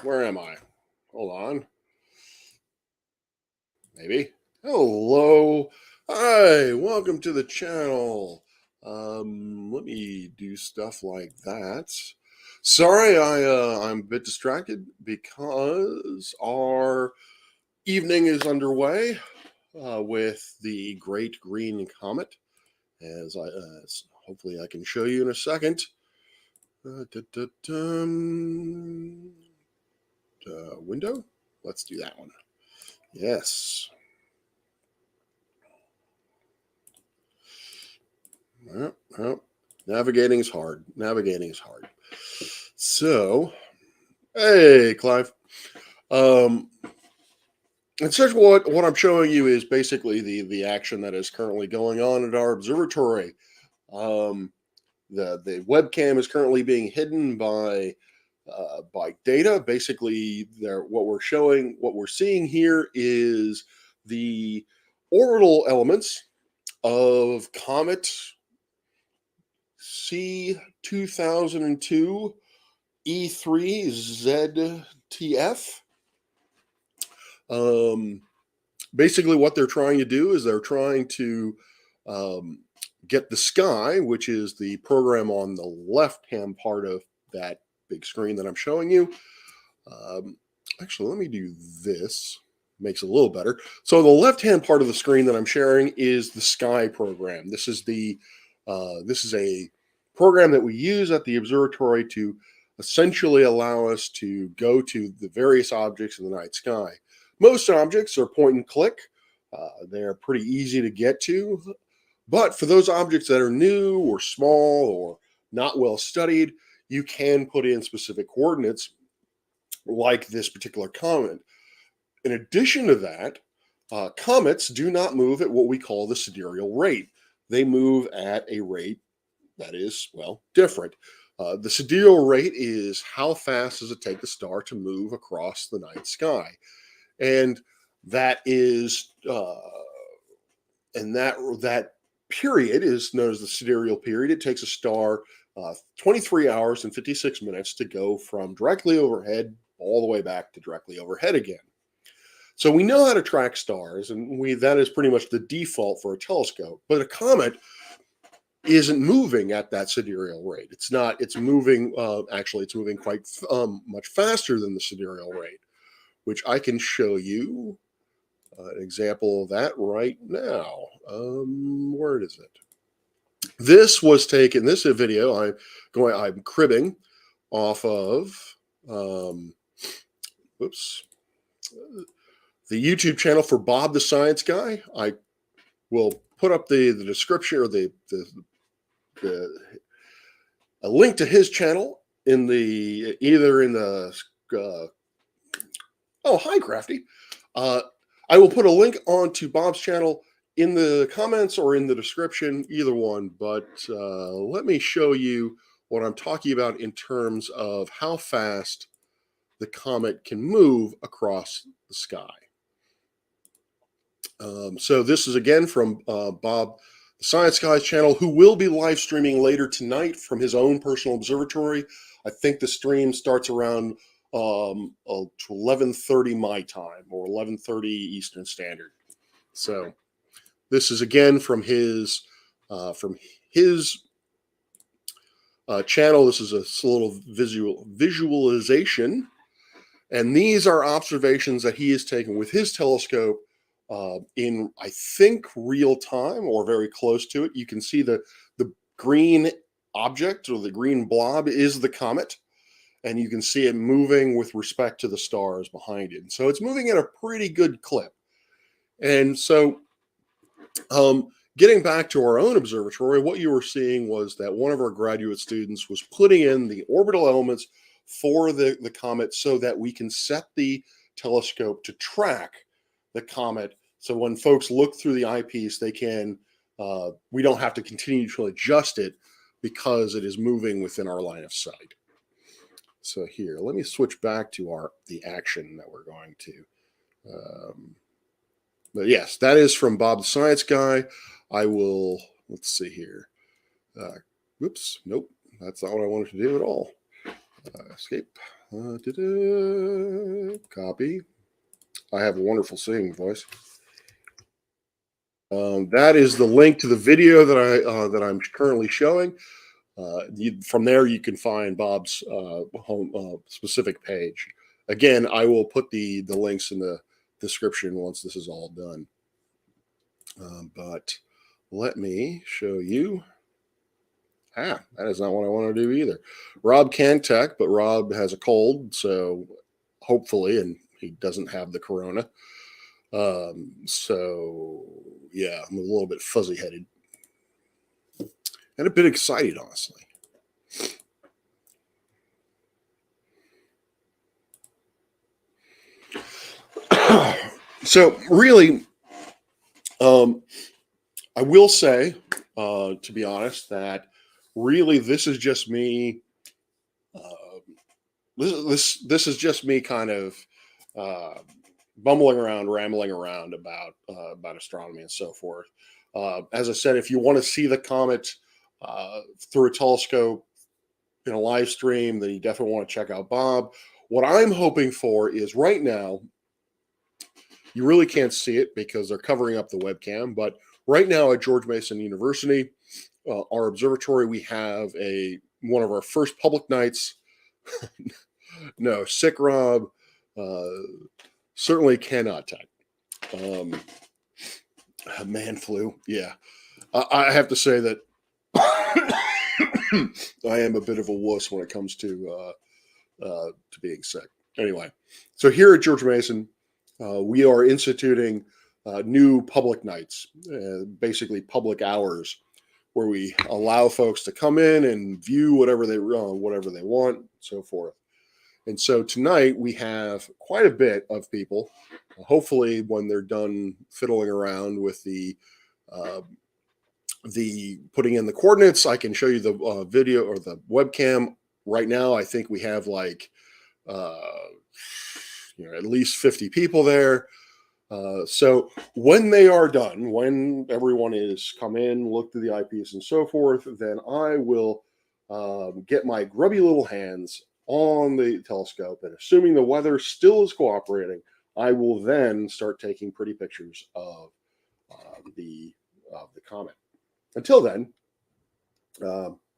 Where am I? Hold on. Maybe. Hello. Hi. Welcome to the channel. Let me do stuff like that. Sorry, I'm a bit distracted because our evening is underway with the Great Green Comet, as hopefully I can show you in a second. Window? Let's do that one. Yes. Well, navigating is hard. Navigating is hard. So, hey, Clive. And such what I'm showing you is basically the action that is currently going on at our observatory. The webcam is currently being hidden by data. Basically, what we're seeing here is the orbital elements of Comet C2002 E3 ZTF. Basically, what they're trying to do is they're trying to get the sky, which is the program on the left-hand part of that big screen that I'm showing you. Actually, let me do this. Makes it a little better. So the left-hand part of the screen that I'm sharing is the sky program. This is a program that we use at the observatory to essentially allow us to go to the various objects in the night sky. Most objects are point and click. They're pretty easy to get to. But for those objects that are new or small or not well studied, you can put in specific coordinates like this particular comet. In addition to that, comets do not move at what we call the sidereal rate. They move at a rate that is, well, different. The sidereal rate is how fast does it take the star to move across the night sky. And that is, that period is known as the sidereal period. It takes a star 23 hours and 56 minutes to go from directly overhead all the way back to directly overhead again. So we know how to track stars, and that is pretty much the default for a telescope. But a comet isn't moving at that sidereal rate. It's not. It's moving. Actually, it's moving quite much faster than the sidereal rate, which I can show you an example of that right now. Where is it? This was taken. This video I'm cribbing off of. Whoops. The YouTube channel for Bob the Science Guy. I will put up the description or a link to his channel in the hi Crafty. I will put a link onto Bob's channel in the comments or in the description, either one. But let me show you what I'm talking about in terms of how fast the comet can move across the sky. So this is again from Bob the Science Guy's channel, who will be live streaming later tonight from his own personal observatory. I think the stream starts around 11:30 my time or 11:30 Eastern Standard. So this is again from his channel. This is a little visualization, and these are observations that he has taken with his telescope in, I think, real time or very close to it. You can see the green object or the green blob is the comet, and you can see it moving with respect to the stars behind it. So it's moving at a pretty good clip. And so getting back to our own observatory, what you were seeing was that one of our graduate students was putting in the orbital elements for the comet so that we can set the telescope to track the comet. So when folks look through the eyepiece, they can, we don't have to continue to adjust it because it is moving within our line of sight. So here, let me switch back to the action that we're going to. But yes, that is from Bob the Science Guy. I will, let's see here. Whoops, nope, that's not what I wanted to do at all. Escape. Copy. I have a wonderful singing voice. That is the link to the video that I'm currently showing. From there, you can find Bob's home specific page. Again, I will put the links in the description once this is all done. But let me show you. That is not what I want to do either. Rob can tech, but Rob has a cold, so hopefully, and he doesn't have the corona. So yeah, I'm a little bit fuzzy headed and a bit excited, honestly. So really, I will say, to be honest, that really this is just me. This is just me kind of bumbling around, rambling around about astronomy and so forth. As I said, if you want to see the comet through a telescope in a live stream, then you definitely want to check out Bob. What I'm hoping for is right now, you really can't see it because they're covering up the webcam, but right now at George Mason University, our observatory, we have one of our first public nights. No, sick Rob certainly cannot tech. Man flu, yeah. I have to say that I am a bit of a wuss when it comes to being sick. Anyway, so here at George Mason, we are instituting new public nights, basically public hours, where we allow folks to come in and view whatever they want, so forth. And so tonight we have quite a bit of people. Hopefully, when they're done fiddling around with the putting in the coordinates, I can show you the video or the webcam. Right now, I think we have like at least 50 people there. So when they are done, when everyone is come in, look through the eyepiece and so forth, then I will get my grubby little hands on the telescope, and assuming the weather still is cooperating, I will then start taking pretty pictures of the comet. Until then,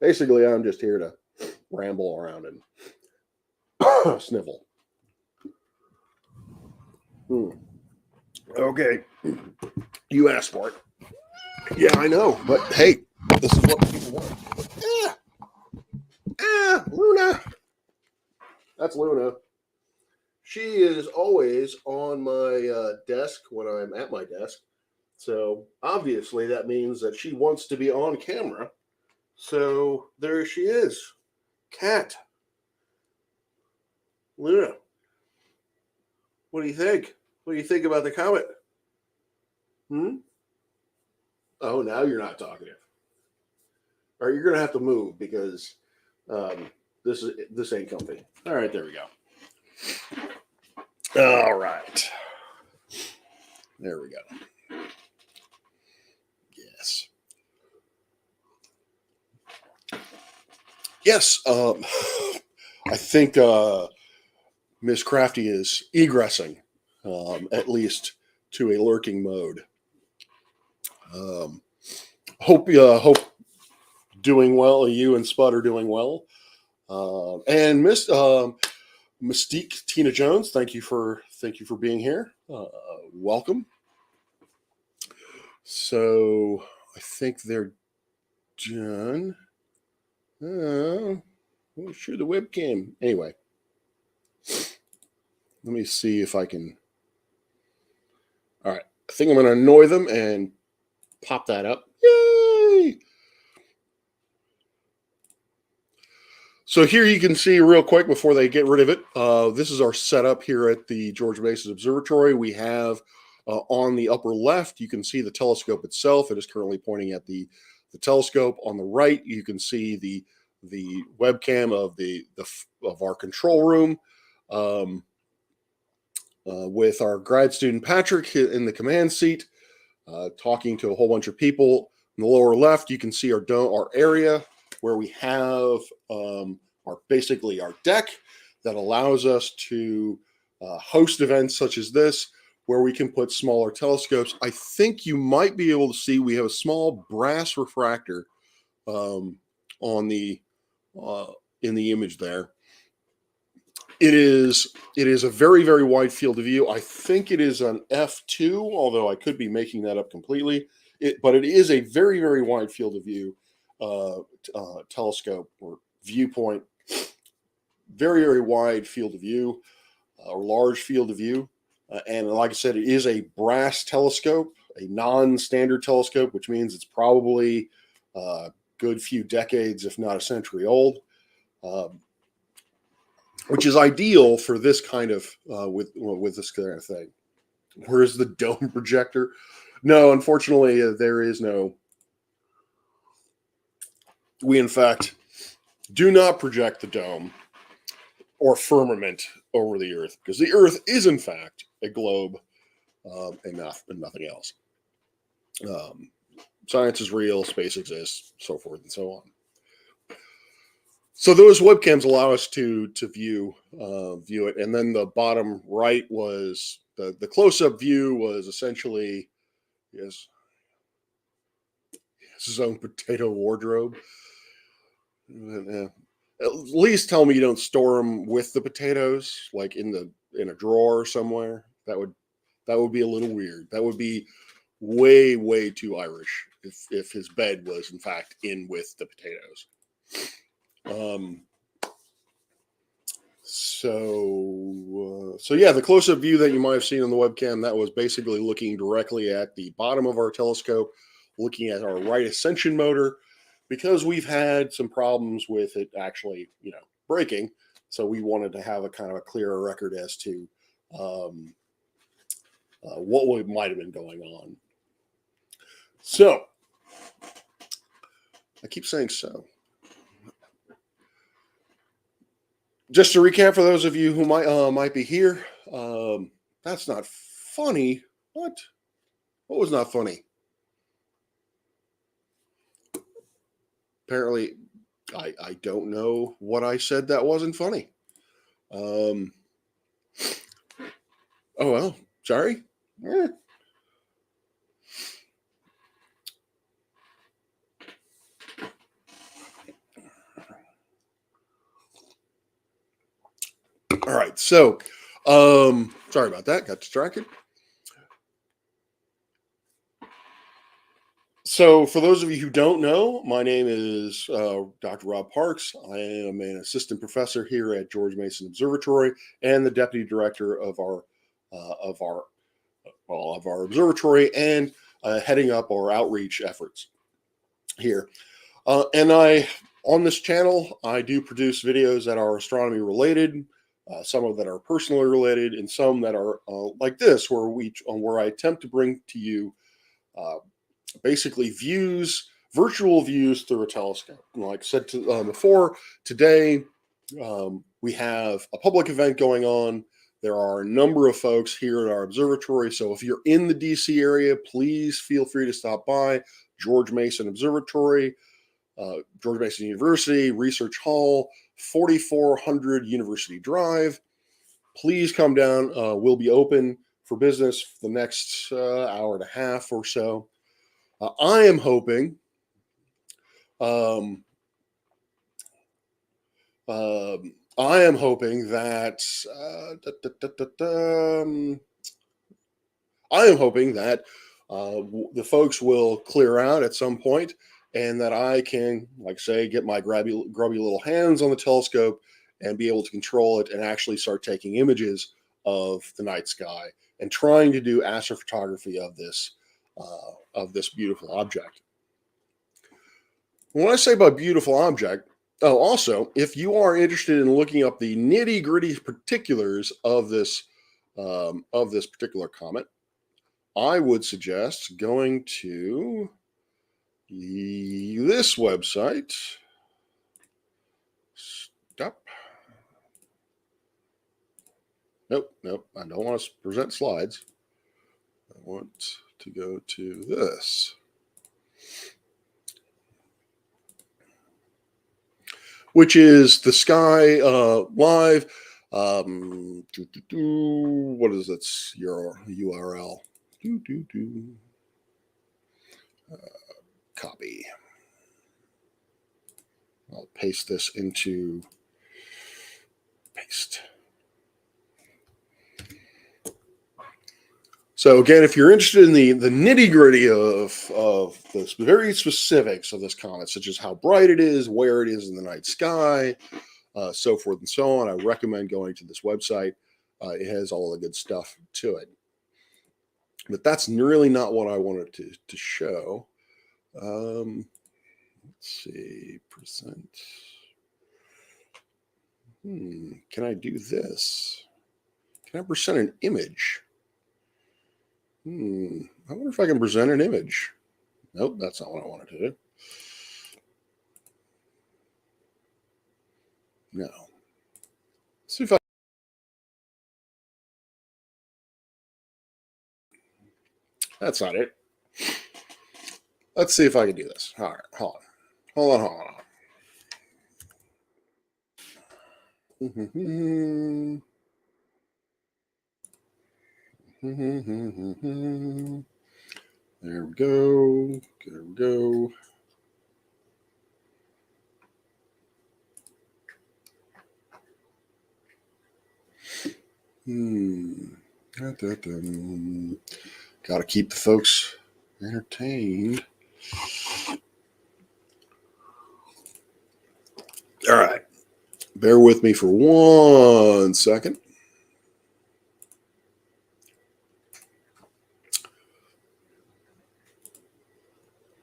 basically, I'm just here to ramble around and snivel. Okay, you asked for it. Yeah, I know, but hey, this is what people want. Luna. That's Luna. She is always on my desk when I'm at my desk. So obviously that means that she wants to be on camera. So there she is. Cat. Luna. What do you think? What do you think about the comet? Oh, now you're not talkative. All right, you're going to have to move because this ain't comfy. All right, there we go. All right. There we go. Yes. Yes. I think Miss Crafty is egressing, at least to a lurking mode. Hope doing well. You and Spud are doing well. And Miss Mystique Tina Jones, thank you for being here. Welcome. So I think they're done. Sure, the webcam. Anyway, let me see if I can. All right, I think I'm going to annoy them and pop that up. Yay! So here you can see real quick before they get rid of it. This is our setup here at the George Mason Observatory. We have on the upper left, you can see the telescope itself. It is currently pointing at the telescope. On the right, you can see the webcam of our control room with our grad student Patrick in the command seat, talking to a whole bunch of people. In the lower left, you can see our area where we have basically our deck. that allows us to host events such as this, where we can put smaller telescopes. I think you might be able to see we have a small brass refractor on the in the image there. It is a very, very wide field of view. I think it is an f2, although I could be making that up completely. But it is a very, very wide field of view telescope or viewpoint. Very, very wide field of view, or large field of view. And like I said, it is a brass telescope, a non-standard telescope, which means it's probably a good few decades, if not a century old. Which is ideal for this kind of with this kind of thing. Where's the dome projector? No, unfortunately, there is no. We in fact do not project the dome or firmament over the Earth, because the Earth is in fact a globe, and nothing else. Science is real, space exists, so forth and so on. So those webcams allow us to view it, and then the bottom right was the close-up view was essentially his own potato wardrobe. At least tell me you don't store them with the potatoes, like in a drawer somewhere. That would be a little weird. That would be way too Irish if his bed was in fact in with the potatoes. So yeah, the close-up view that you might have seen on the webcam, that was basically looking directly at the bottom of our telescope, looking at our right ascension motor, because we've had some problems with it actually, breaking. So we wanted to have a kind of a clearer record as to what might have been going on. So I keep saying so. Just to recap for those of you who might be here, that's not funny. What? What was not funny? Apparently, I don't know what I said that wasn't funny. Oh well, sorry. Eh. All right, so sorry about that. Got distracted. So, for those of you who don't know, my name is Dr. Rob Parks. I am an assistant professor here at George Mason Observatory and the deputy director of our observatory, and heading up our outreach efforts here. And on this channel, I do produce videos that are astronomy related, some of that are personally related, and some that are like this, where I attempt to bring to you basically virtual views through a telescope. And like I said before, today we have a public event going on. There are a number of folks here at our observatory. So if you're in the DC area, please feel free to stop by George Mason Observatory, George Mason University, Research Hall, 4400 University Drive. Please come down. We'll be open for business for the next hour and a half or so. I am hoping the folks will clear out at some point, and that I can, like say, get my grubby little hands on the telescope and be able to control it and actually start taking images of the night sky and trying to do astrophotography of this beautiful object. When I say about beautiful object, also, if you are interested in looking up the nitty-gritty particulars of this particular comet, I would suggest going to this website. Stop. Nope. I don't want to present slides. I want to go to this, which is the Sky Live. What is its URL? Copy. I'll paste this into paste. So again, if you're interested in the nitty-gritty of the very specifics of this comet, such as how bright it is, where it is in the night sky, so forth and so on, I recommend going to this website. It has all the good stuff to it. But that's really not what I wanted to show. Let's see, present. Can I do this? Can I present an image? I wonder if I can present an image. Nope, that's not what I wanted to do. No. Let's see if I. That's not it. Let's see if I can do this. All right, hold on. There we go. There we go. Got to keep the folks entertained. All right. Bear with me for 1 second.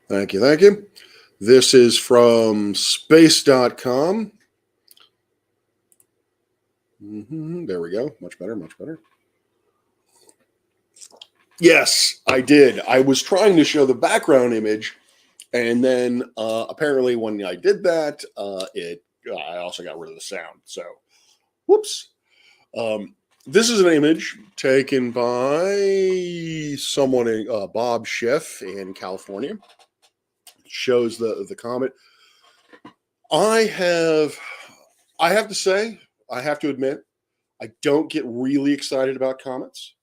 Thank you. Thank you. This is from space.com. There we go. Much better, much better. Yes, I did. I was trying to show the background image, and then apparently when I did that, I also got rid of the sound. So, whoops. This is an image taken by someone, Bob Schiff in California. It shows the comet. I have to say, I have to admit, I don't get really excited about comets,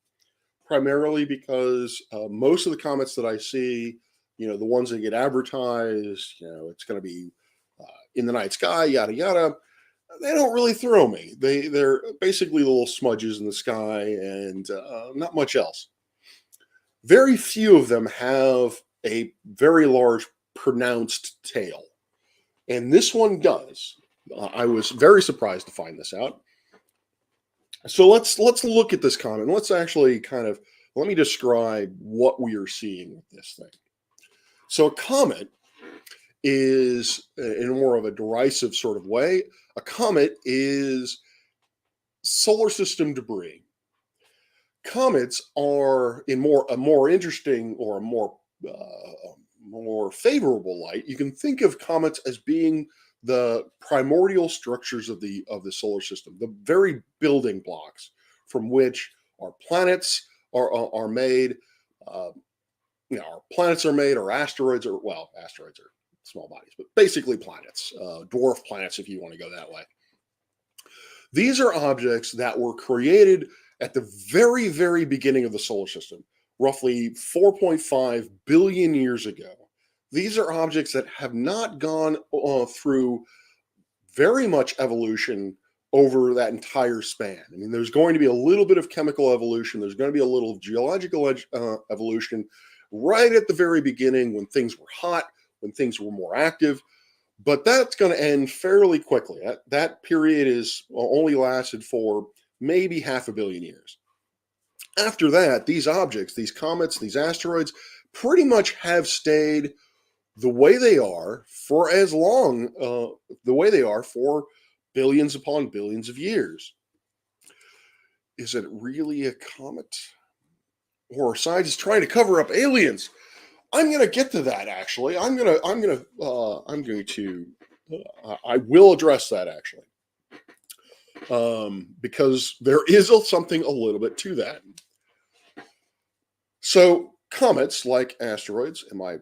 primarily because most of the comets that I see, the ones that get advertised, it's going to be in the night sky, yada, yada, they don't really throw me. They're basically little smudges in the sky and not much else. Very few of them have a very large, pronounced tail. And this one does. I was very surprised to find this out. So let's look at this comet. Let's actually let me describe what we are seeing with this thing. So a comet is, in more of a derisive sort of way, a comet is solar system debris. Comets are in a more interesting or a more favorable light. You can think of comets as being the primordial structures of the solar system, the very building blocks from which our planets are made. Our planets are made, or asteroids asteroids are small bodies, but basically planets, dwarf planets, if you want to go that way. These are objects that were created at the very, very beginning of the solar system, roughly 4.5 billion years ago. These are objects that have not gone through very much evolution over that entire span. I mean, there's going to be a little bit of chemical evolution. There's going to be a little geological evolution right at the very beginning when things were hot, when things were more active. But that's going to end fairly quickly. That period is only lasted for maybe 500 million years. After that, these objects, these comets, these asteroids, pretty much have stayed the way they are for as long, the way they are for billions upon billions of years. Is it really a comet? Or are scientists trying to cover up aliens? I'm going to get to that. Actually, I will address that actually, because there is something a little bit to that. So comets, like asteroids, am I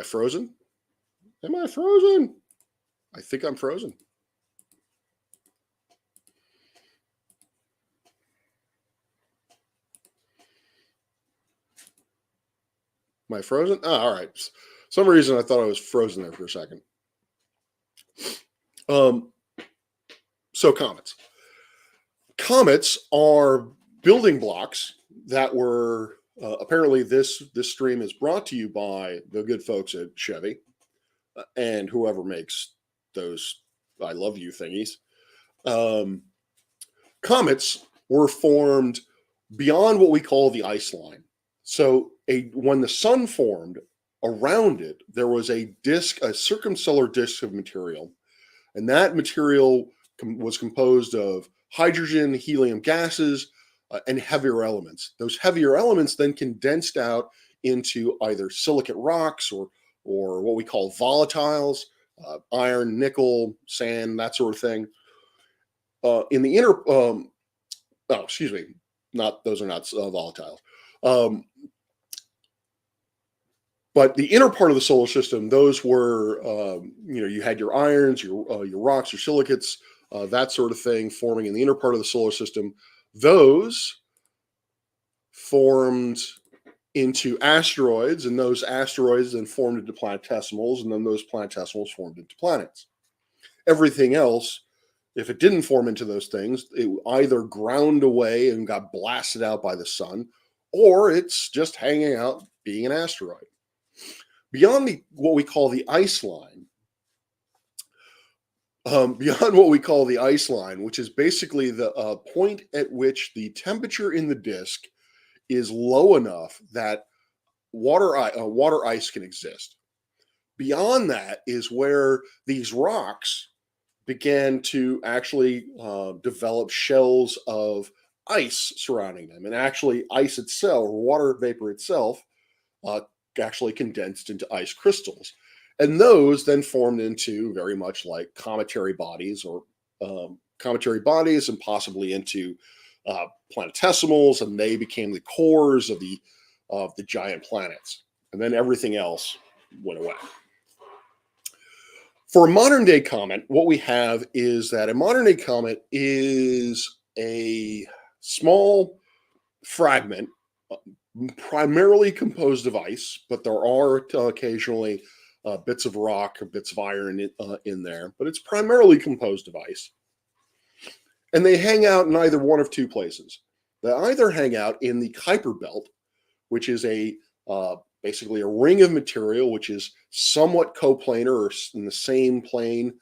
frozen? Am I frozen? I think I'm frozen. Am I frozen? Oh, all right. Some reason I thought I was frozen there for a second. So comets. Comets are building blocks that were apparently this stream is brought to you by the good folks at Chevy and whoever makes those "I love you" thingies. Um, Comets were formed beyond what we call the ice line. So when the sun formed, around it there was a disk, a circumstellar disk of material, and that material was composed of hydrogen, helium gases, and heavier elements. Those heavier elements then condensed out into either silicate rocks or what we call volatiles, iron, nickel, sand, that sort of thing. In the inner, oh, excuse me, not those are not volatiles. But the inner part of the solar system, those were, you had your irons, your rocks, your silicates, that sort of thing forming in the inner part of the solar system. Those formed into asteroids, and those asteroids then formed into planetesimals, and then those planetesimals formed into planets. Everything else, if it didn't form into those things, it either ground away and got blasted out by the sun, or it's just hanging out being an asteroid. Beyond what we call the ice line, which is basically the point at which the temperature in the disk is low enough that water ice can exist. Beyond that is where these rocks began to actually develop shells of ice surrounding them, and actually ice itself, or water vapor itself, actually condensed into ice crystals. And those then formed into very much like cometary bodies and possibly into planetesimals, and they became the cores of the giant planets. And then everything else went away. For a modern day comet, what we have is that a modern day comet is a small fragment primarily composed of ice, but there are occasionally bits of rock or bits of iron in there, but it's primarily composed of ice. And they hang out in either one of two places. They either hang out in the Kuiper belt, which is basically a ring of material which is somewhat coplanar or in the same plane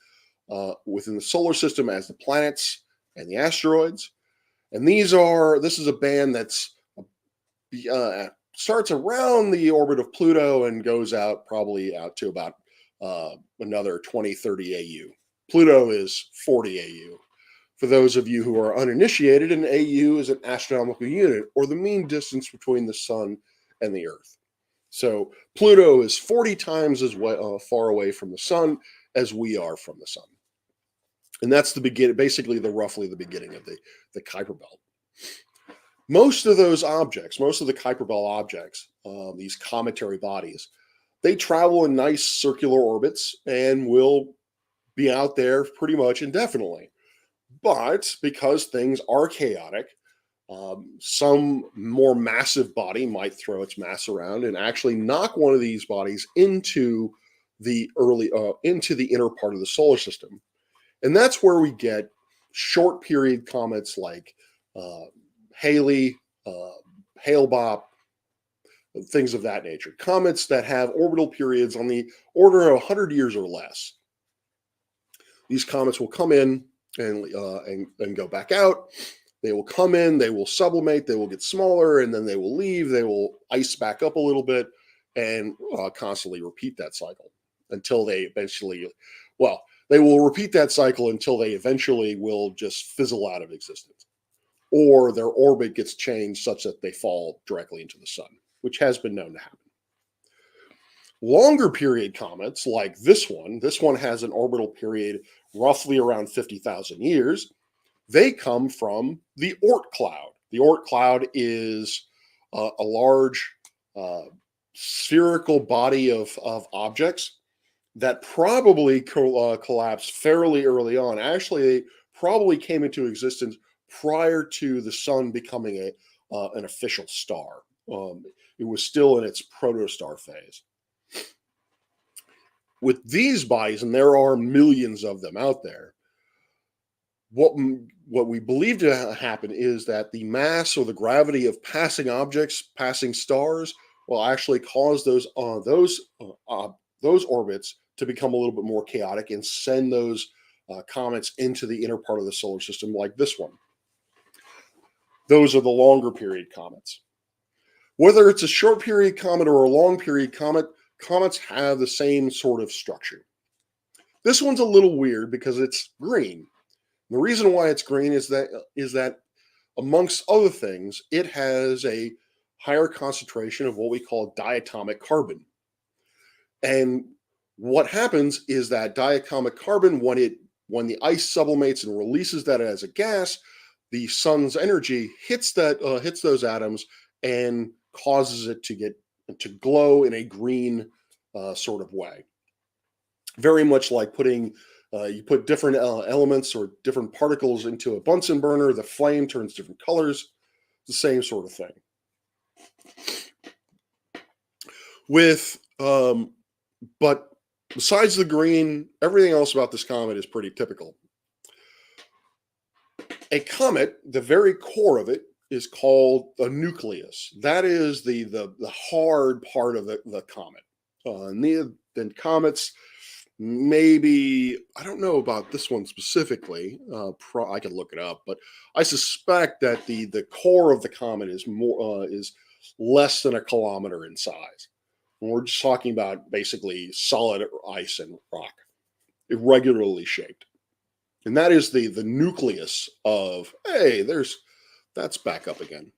within the solar system as the planets and the asteroids. And this is a band that's starts around the orbit of Pluto and goes probably out to about another 20, 30 AU. Pluto is 40 AU. For those of you who are uninitiated, an AU is an astronomical unit, or the mean distance between the sun and the Earth. So Pluto is 40 times as far away from the sun as we are from the sun. And that's basically roughly the beginning of the Kuiper belt. Most of those objects, most of the Kuiper belt objects, these cometary bodies, they travel in nice circular orbits and will be out there pretty much indefinitely. But because things are chaotic, some more massive body might throw its mass around and actually knock one of these bodies into the inner part of the solar system. And that's where we get short period comets like Halley, Hale-Bopp, things of that nature. Comets that have orbital periods on the order of 100 years or less. These comets will come in and go back out. They will come in, they will sublimate, they will get smaller, and then they will leave. They will ice back up a little bit and constantly repeat that cycle until they eventually, they will repeat that cycle until they eventually will just fizzle out of existence, or their orbit gets changed such that they fall directly into the sun, which has been known to happen. Longer period comets like this one has an orbital period roughly around 50,000 years. They come from the Oort cloud. The Oort cloud is a large spherical body of objects that probably collapsed fairly early on. Actually, they probably came into existence prior to the sun becoming an official star. It was still in its protostar phase. With these bodies, and there are millions of them out there, what we believe to happen is that the mass or the gravity of passing objects, passing stars, will actually cause those orbits to become a little bit more chaotic and send those comets into the inner part of the solar system, like this one. Those are the longer period comets. Whether it's a short period comet or a long period comet, comets have the same sort of structure. This one's a little weird because it's green. The reason why it's green is that amongst other things, it has a higher concentration of what we call diatomic carbon. And what happens is that diatomic carbon, when the ice sublimates and releases that as a gas, the sun's energy hits those atoms and causes it to glow in a green sort of way. Very much like you put different elements or different particles into a Bunsen burner, the flame turns different colors, the same sort of thing. But besides the green, everything else about this comet is pretty typical. A comet, the very core of it, is called a nucleus. That is the hard part of the comet. Then comets, maybe, I don't know about this one specifically. I could look it up, but I suspect that the core of the comet is less than a kilometer in size. And we're just talking about basically solid ice and rock, irregularly shaped. And that is the nucleus of, hey, that's back up again.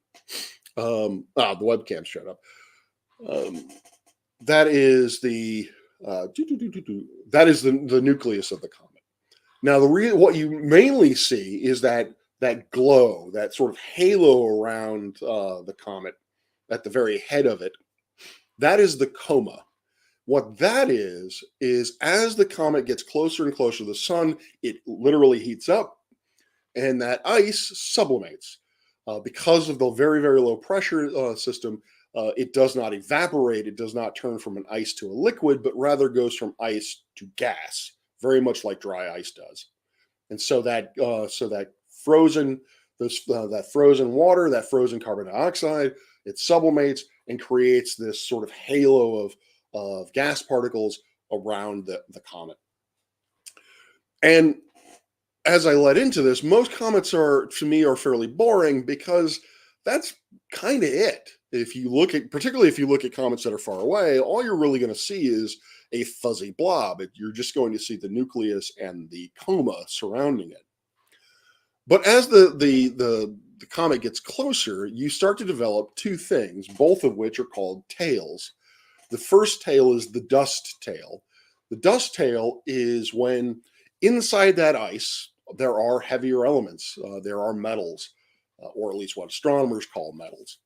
The webcam shut up. That is the nucleus of the comet. Now, what you mainly see is that glow, that sort of halo around the comet at the very head of it. That is the coma. What that is as the comet gets closer and closer to the sun, it literally heats up, and that ice sublimates. Because of the very, very low pressure system, it does not evaporate. It does not turn from an ice to a liquid, but rather goes from ice to gas, very much like dry ice does. And so that frozen water, that frozen carbon dioxide, it sublimates and creates this sort of halo of gas particles around the comet. And as I led into this, most comets to me are fairly boring because that's kind of it. Particularly if you look at comets that are far away, all you're really going to see is a fuzzy blob. You're just going to see the nucleus and the coma surrounding it. But as the comet gets closer, you start to develop two things, both of which are called tails. The first tail is the dust tail. The dust tail is when inside that ice, there are heavier elements. There are metals, or at least what astronomers call metals.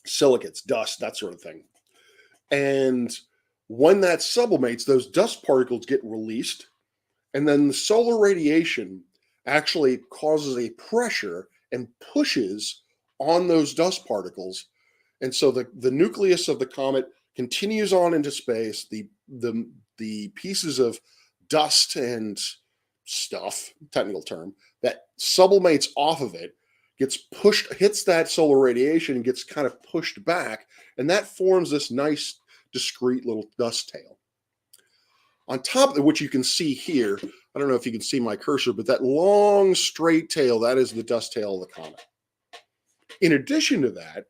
Silicates, dust, that sort of thing. And when that sublimates, those dust particles get released, and then the solar radiation actually causes a pressure and pushes on those dust particles. And so the nucleus of the comet continues on into space. The pieces of dust and stuff, technical term, that sublimates off of it, hits that solar radiation and gets kind of pushed back, and that forms this nice, discrete little dust tail. On top of which you can see here, I don't know if you can see my cursor, but that long, straight tail, that is the dust tail of the comet. In addition to that,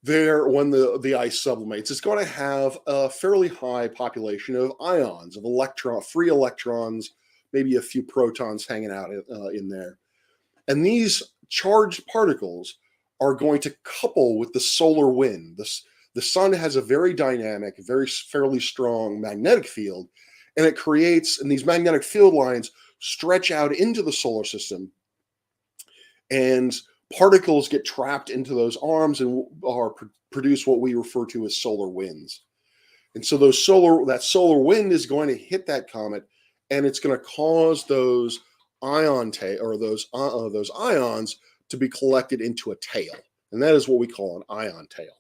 when the ice sublimates, it's going to have a fairly high population of ions, of free electrons, maybe a few protons hanging out in there. And these charged particles are going to couple with the solar wind. The sun has a very dynamic, fairly strong magnetic field, and and these magnetic field lines stretch out into the solar system, and particles get trapped into those arms and produce what we refer to as solar winds. And so that solar wind is going to hit that comet, and it's going to cause those ions to be collected into a tail. and that is what we call an ion tail.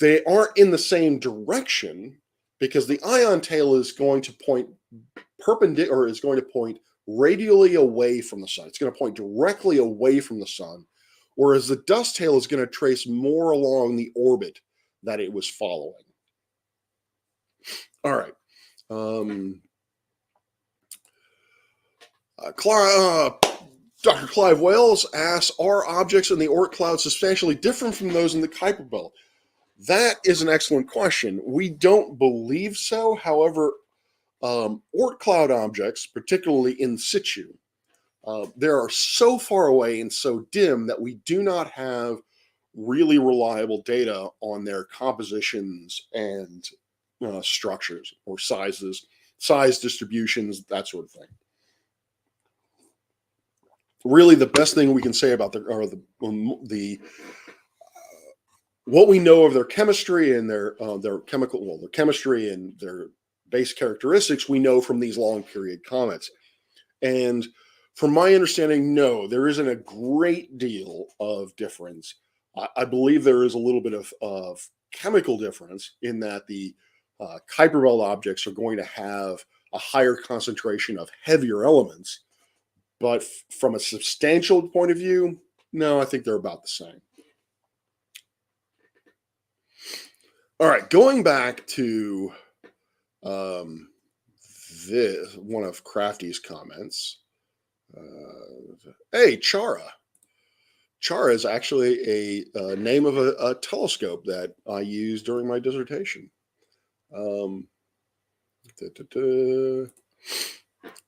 They aren't in the same direction because the ion tail is going to point perpendicular, or is going to point radially away from the sun. It's going to point directly away from the sun, whereas the dust tail is going to trace more along the orbit that it was following. All right. Dr. Clive Wales asks, are objects in the Oort cloud substantially different from those in the Kuiper belt? That is an excellent question. We don't believe so. However, Oort cloud objects, particularly in situ, they are so far away and so dim that we do not have really reliable data on their compositions and structures or sizes, size distributions, that sort of thing. Really, the best thing we can say about what we know of their chemistry and their chemistry and their base characteristics, we know from these long period comets. And from my understanding, no, there isn't a great deal of difference. I believe there is a little bit of chemical difference in that the Kuiper belt objects are going to have a higher concentration of heavier elements. But from a substantial point of view, no, I think they're about the same. All right, going back to this one of Crafty's comments. Hey, Chara. Chara is actually a name of a telescope that I used during my dissertation.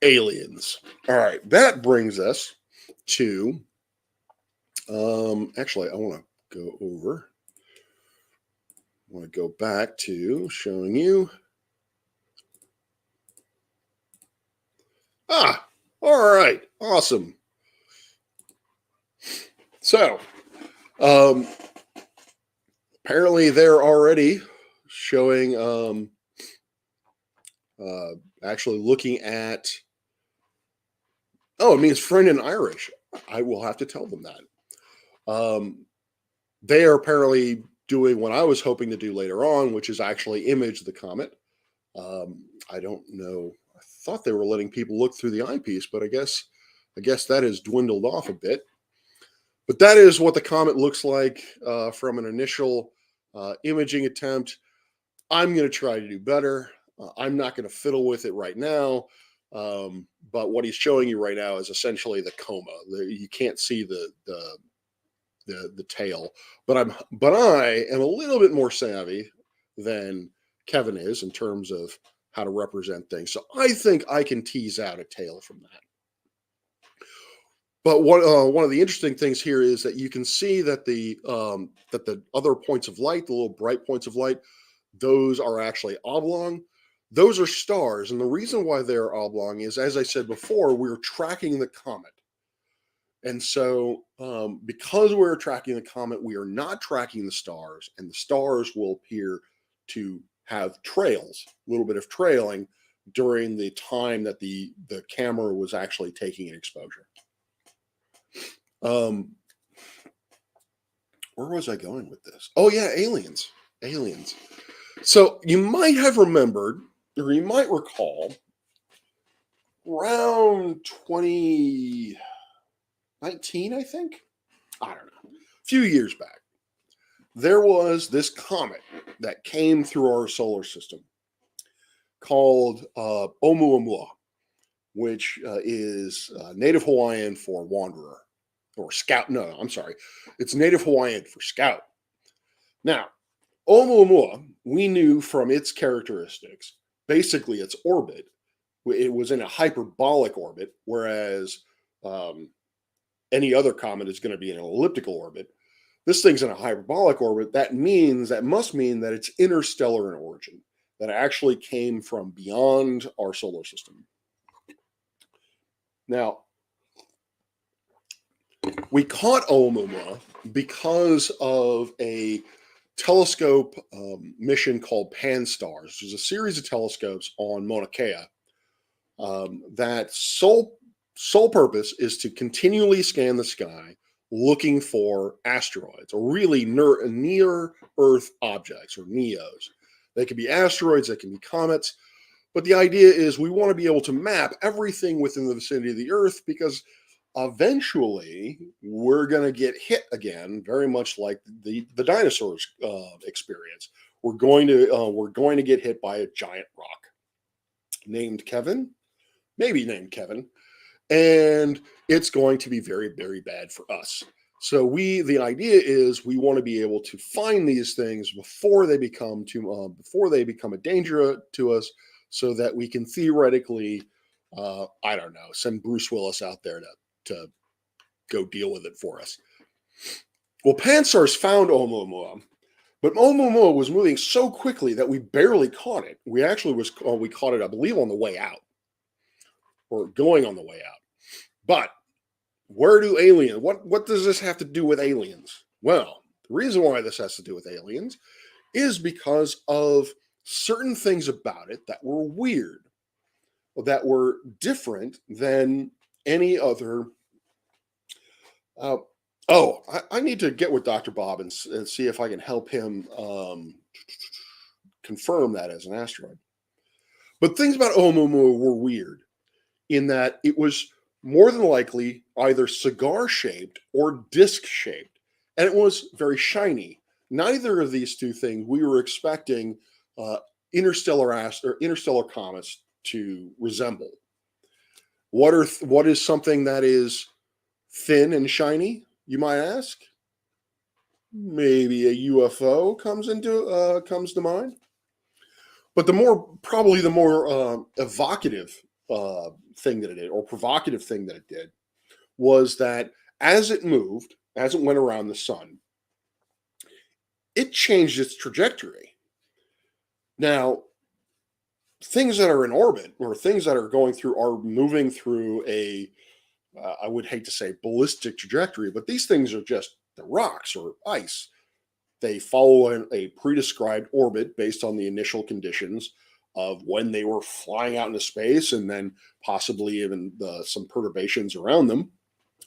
Aliens. All right, that brings us to, actually, I want to go back to showing you. All right, awesome. So, apparently they're already showing, actually looking at, it means friend in Irish. I will have to tell them that. They are apparently doing what I was hoping to do later on, which is actually image the comet. I don't know. I thought they were letting people look through the eyepiece, but I guess that has dwindled off a bit. But that is what the comet looks like from an initial imaging attempt. I'm going to try to do better. I'm not going to fiddle with it right now. But what he's showing you right now is essentially the coma. You can't see the tail, but I am a little bit more savvy than Kevin is in terms of how to represent things. So I think I can tease out a tail from that. But one of the interesting things here is that you can see that the other points of light, the little bright points of light, those are actually oblong. Those are stars, and the reason why they're oblong is, as I said before, we're tracking the comet. And so because we're tracking the comet, we are not tracking the stars, and the stars will appear to have trails, a little bit of trailing during the time that the camera was actually taking an exposure. Where was I going with this? Oh yeah, aliens. So you might have remembered, or you might recall, around 2019, I think. I don't know. A few years back, there was this comet that came through our solar system called Oumuamua, which is Native Hawaiian for wanderer or scout. No, I'm sorry. It's Native Hawaiian for scout. Now, Oumuamua, we knew from its characteristics, basically its orbit, it was in a hyperbolic orbit, whereas any other comet is going to be in an elliptical orbit. This thing's in a hyperbolic orbit. That must mean that it's interstellar in origin, that it actually came from beyond our solar system. Now, we caught Oumuamua because of a telescope mission called Pan-STARRS. There's a series of telescopes on Mauna Kea that sole purpose is to continually scan the sky looking for asteroids or really near Earth objects or NEOs. They can be asteroids, they can be comets. But the idea is we want to be able to map everything within the vicinity of the Earth because eventually we're going to get hit again, very much like the dinosaurs experience. We're going to get hit by a giant rock named Kevin, maybe named Kevin, and it's going to be very, very bad for us. So the idea is we want to be able to find these things before they become a danger to us, so that we can theoretically, I don't know, send Bruce Willis out there to go deal with it for us. Well, Pan-SARS found Oumuamua, but Oumuamua was moving so quickly that we barely caught it. We caught it, I believe, on the way out, or going on the way out. But where do aliens? What does this have to do with aliens? Well, the reason why this has to do with aliens is because of certain things about it that were weird, that were different than any other. I need to get with Dr. Bob and see if I can help him confirm that as an asteroid. But things about Oumuamua were weird in that it was more than likely either cigar-shaped or disc-shaped, and it was very shiny. Neither of these two things we were expecting interstellar comets to resemble. What is something that is thin and shiny, you might ask? Maybe a UFO comes to mind. But probably the more evocative thing that it did, or provocative thing that it did, was that as it went around the sun, it changed its trajectory. Now, things that are in orbit or things that are moving through I would hate to say ballistic trajectory, but these things are just the rocks or ice. They follow a pre-described orbit based on the initial conditions of when they were flying out into space, and then possibly even some perturbations around them.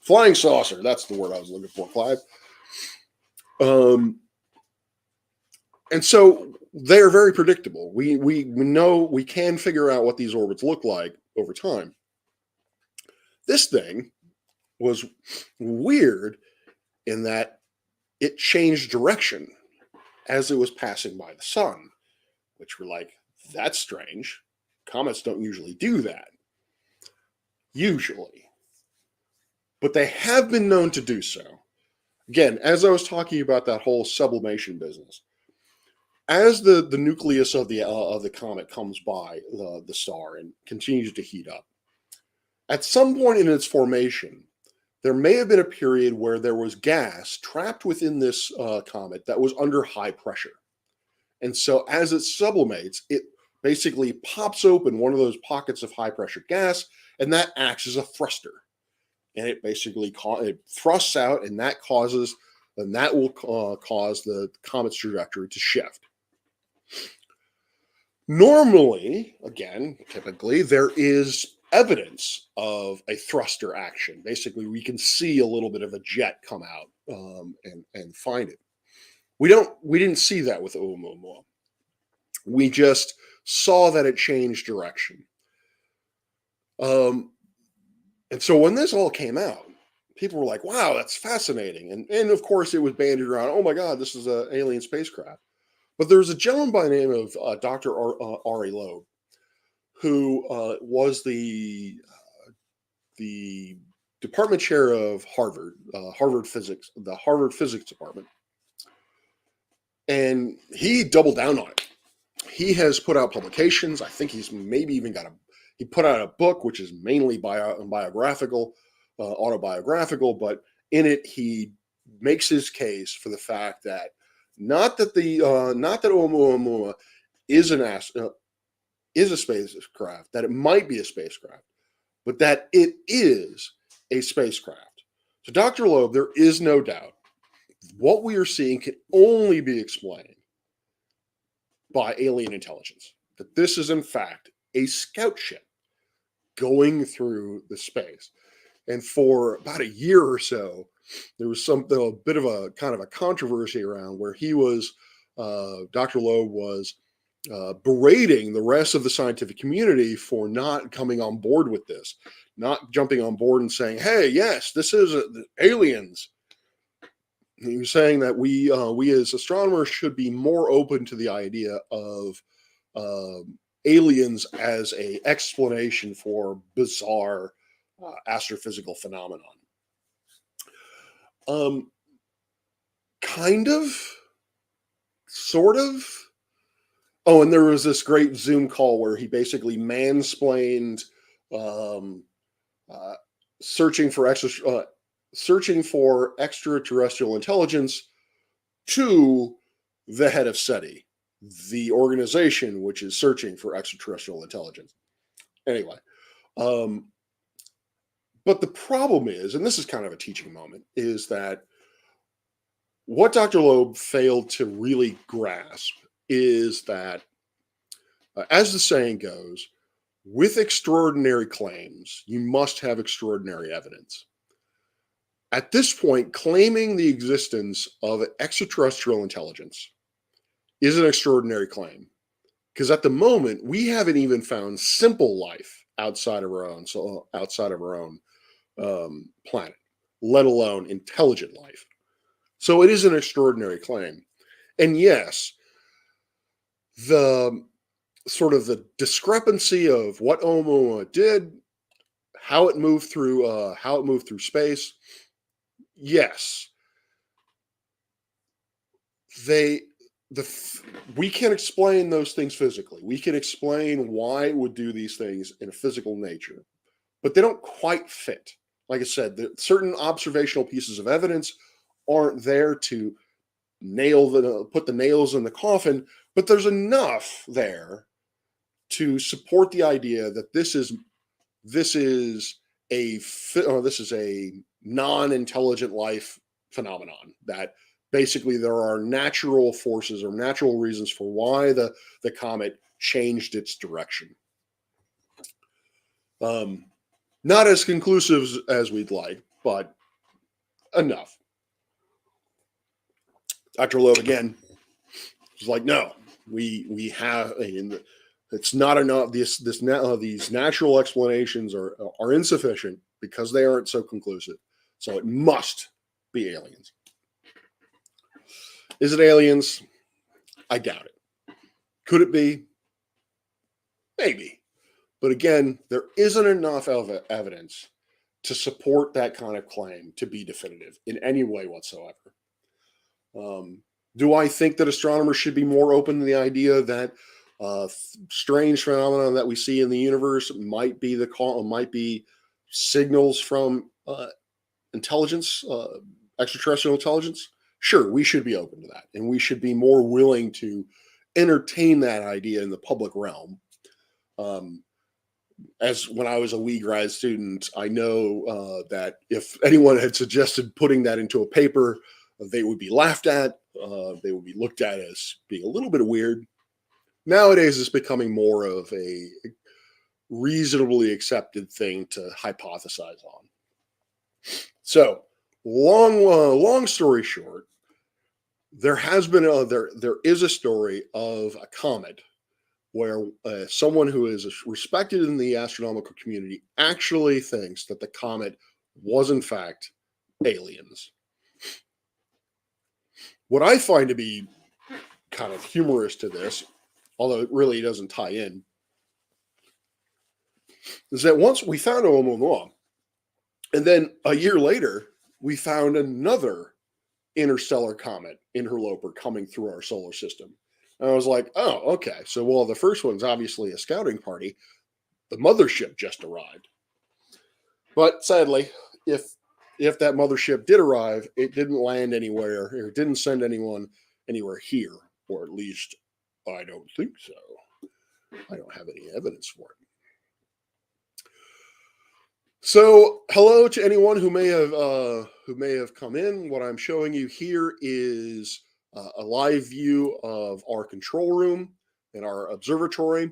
Flying saucer, that's the word I was looking for, Clive. And so they are very predictable. We know, we can figure out what these orbits look like over time. This thing was weird in that it changed direction as it was passing by the sun, which we're like, that's strange. Comets don't usually do that. Usually. But they have been known to do so. Again, as I was talking about that whole sublimation business, as the nucleus of the comet comes by the star and continues to heat up, at some point in its formation, there may have been a period where there was gas trapped within this comet that was under high pressure. And so as it sublimates, it basically pops open one of those pockets of high pressure gas, and that acts as a thruster. And it basically it thrusts out, and that will cause the comet's trajectory to shift. Normally, again, typically, there is evidence of a thruster action. Basically, we can see a little bit of a jet come out and find it. We didn't see that with Oumuamua. We just saw that it changed direction. And so when this all came out, people were like, wow, that's fascinating. And of course, it was bandied around, oh my God, this is an alien spacecraft. But there was a gentleman by the name of Dr. Ari Loeb, who was the department chair of Harvard Physics, the Harvard Physics Department. And he doubled down on it. He has put out publications. I think he's maybe even he put out a book, which is mainly autobiographical, but in it, he makes his case for the fact that not that Oumuamua is a spacecraft, that it might be a spacecraft, but that it is a spacecraft. So, Dr. Loeb, there is no doubt what we are seeing can only be explained by alien intelligence. That this is, in fact, a scout ship going through the space. And for about a year or so, there was a bit of a kind of a controversy around where Dr. Loeb was berating the rest of the scientific community for not coming on board with this, not jumping on board and saying, "Hey, yes, this is aliens." He was saying that we as astronomers should be more open to the idea of aliens as a explanation for bizarre astrophysical phenomenon. Kind of, sort of. Oh, and there was this great Zoom call where he basically mansplained searching for extraterrestrial intelligence to the head of SETI, the organization which is searching for extraterrestrial intelligence. Anyway, but the problem is, and this is kind of a teaching moment, is that what Dr. Loeb failed to really grasp is that, as the saying goes, with extraordinary claims, you must have extraordinary evidence. At this point, claiming the existence of extraterrestrial intelligence is an extraordinary claim, because at the moment we haven't even found simple life outside of our own planet, let alone intelligent life. So it is an extraordinary claim. And yes, the sort of the discrepancy of what Oumuamua did, how it moved through space. Yes, we can explain those things physically. We can explain why it would do these things in a physical nature, but they don't quite fit. Like I said, certain observational pieces of evidence aren't there to put the nails in the coffin, but there's enough there to support the idea that this is a non-intelligent life phenomenon, that basically there are natural forces or natural reasons for why the comet changed its direction. Not as conclusive as we'd like, but enough. Dr. Loeb again was like, no, we have, it's not enough. These natural explanations are insufficient because they aren't so conclusive. So it must be aliens. Is it aliens? I doubt it. Could it be? Maybe. But again, there isn't enough evidence to support that kind of claim to be definitive in any way whatsoever. Do I think that astronomers should be more open to the idea that strange phenomena that we see in the universe might be signals from intelligence, extraterrestrial intelligence? Sure, we should be open to that, and we should be more willing to entertain that idea in the public realm. As when I was a wee grad student, I know that if anyone had suggested putting that into a paper, they would be laughed at. They would be looked at as being a little bit weird. Nowadays, it's becoming more of a reasonably accepted thing to hypothesize on. So, long story short, there is a story of a comet where someone who is respected in the astronomical community actually thinks that the comet was in fact aliens. What I find to be kind of humorous to this, although it really doesn't tie in, is that once we found Oumuamua, and then a year later, we found another interstellar comet interloper coming through our solar system. And I was like, oh, okay. So, well, the first one's obviously a scouting party. The mothership just arrived. But sadly, if that mothership did arrive, it didn't land anywhere, or it didn't send anyone anywhere here, or at least I don't think so. I don't have any evidence for it. So, hello to anyone who may have come in. What I'm showing you here is a live view of our control room and our observatory.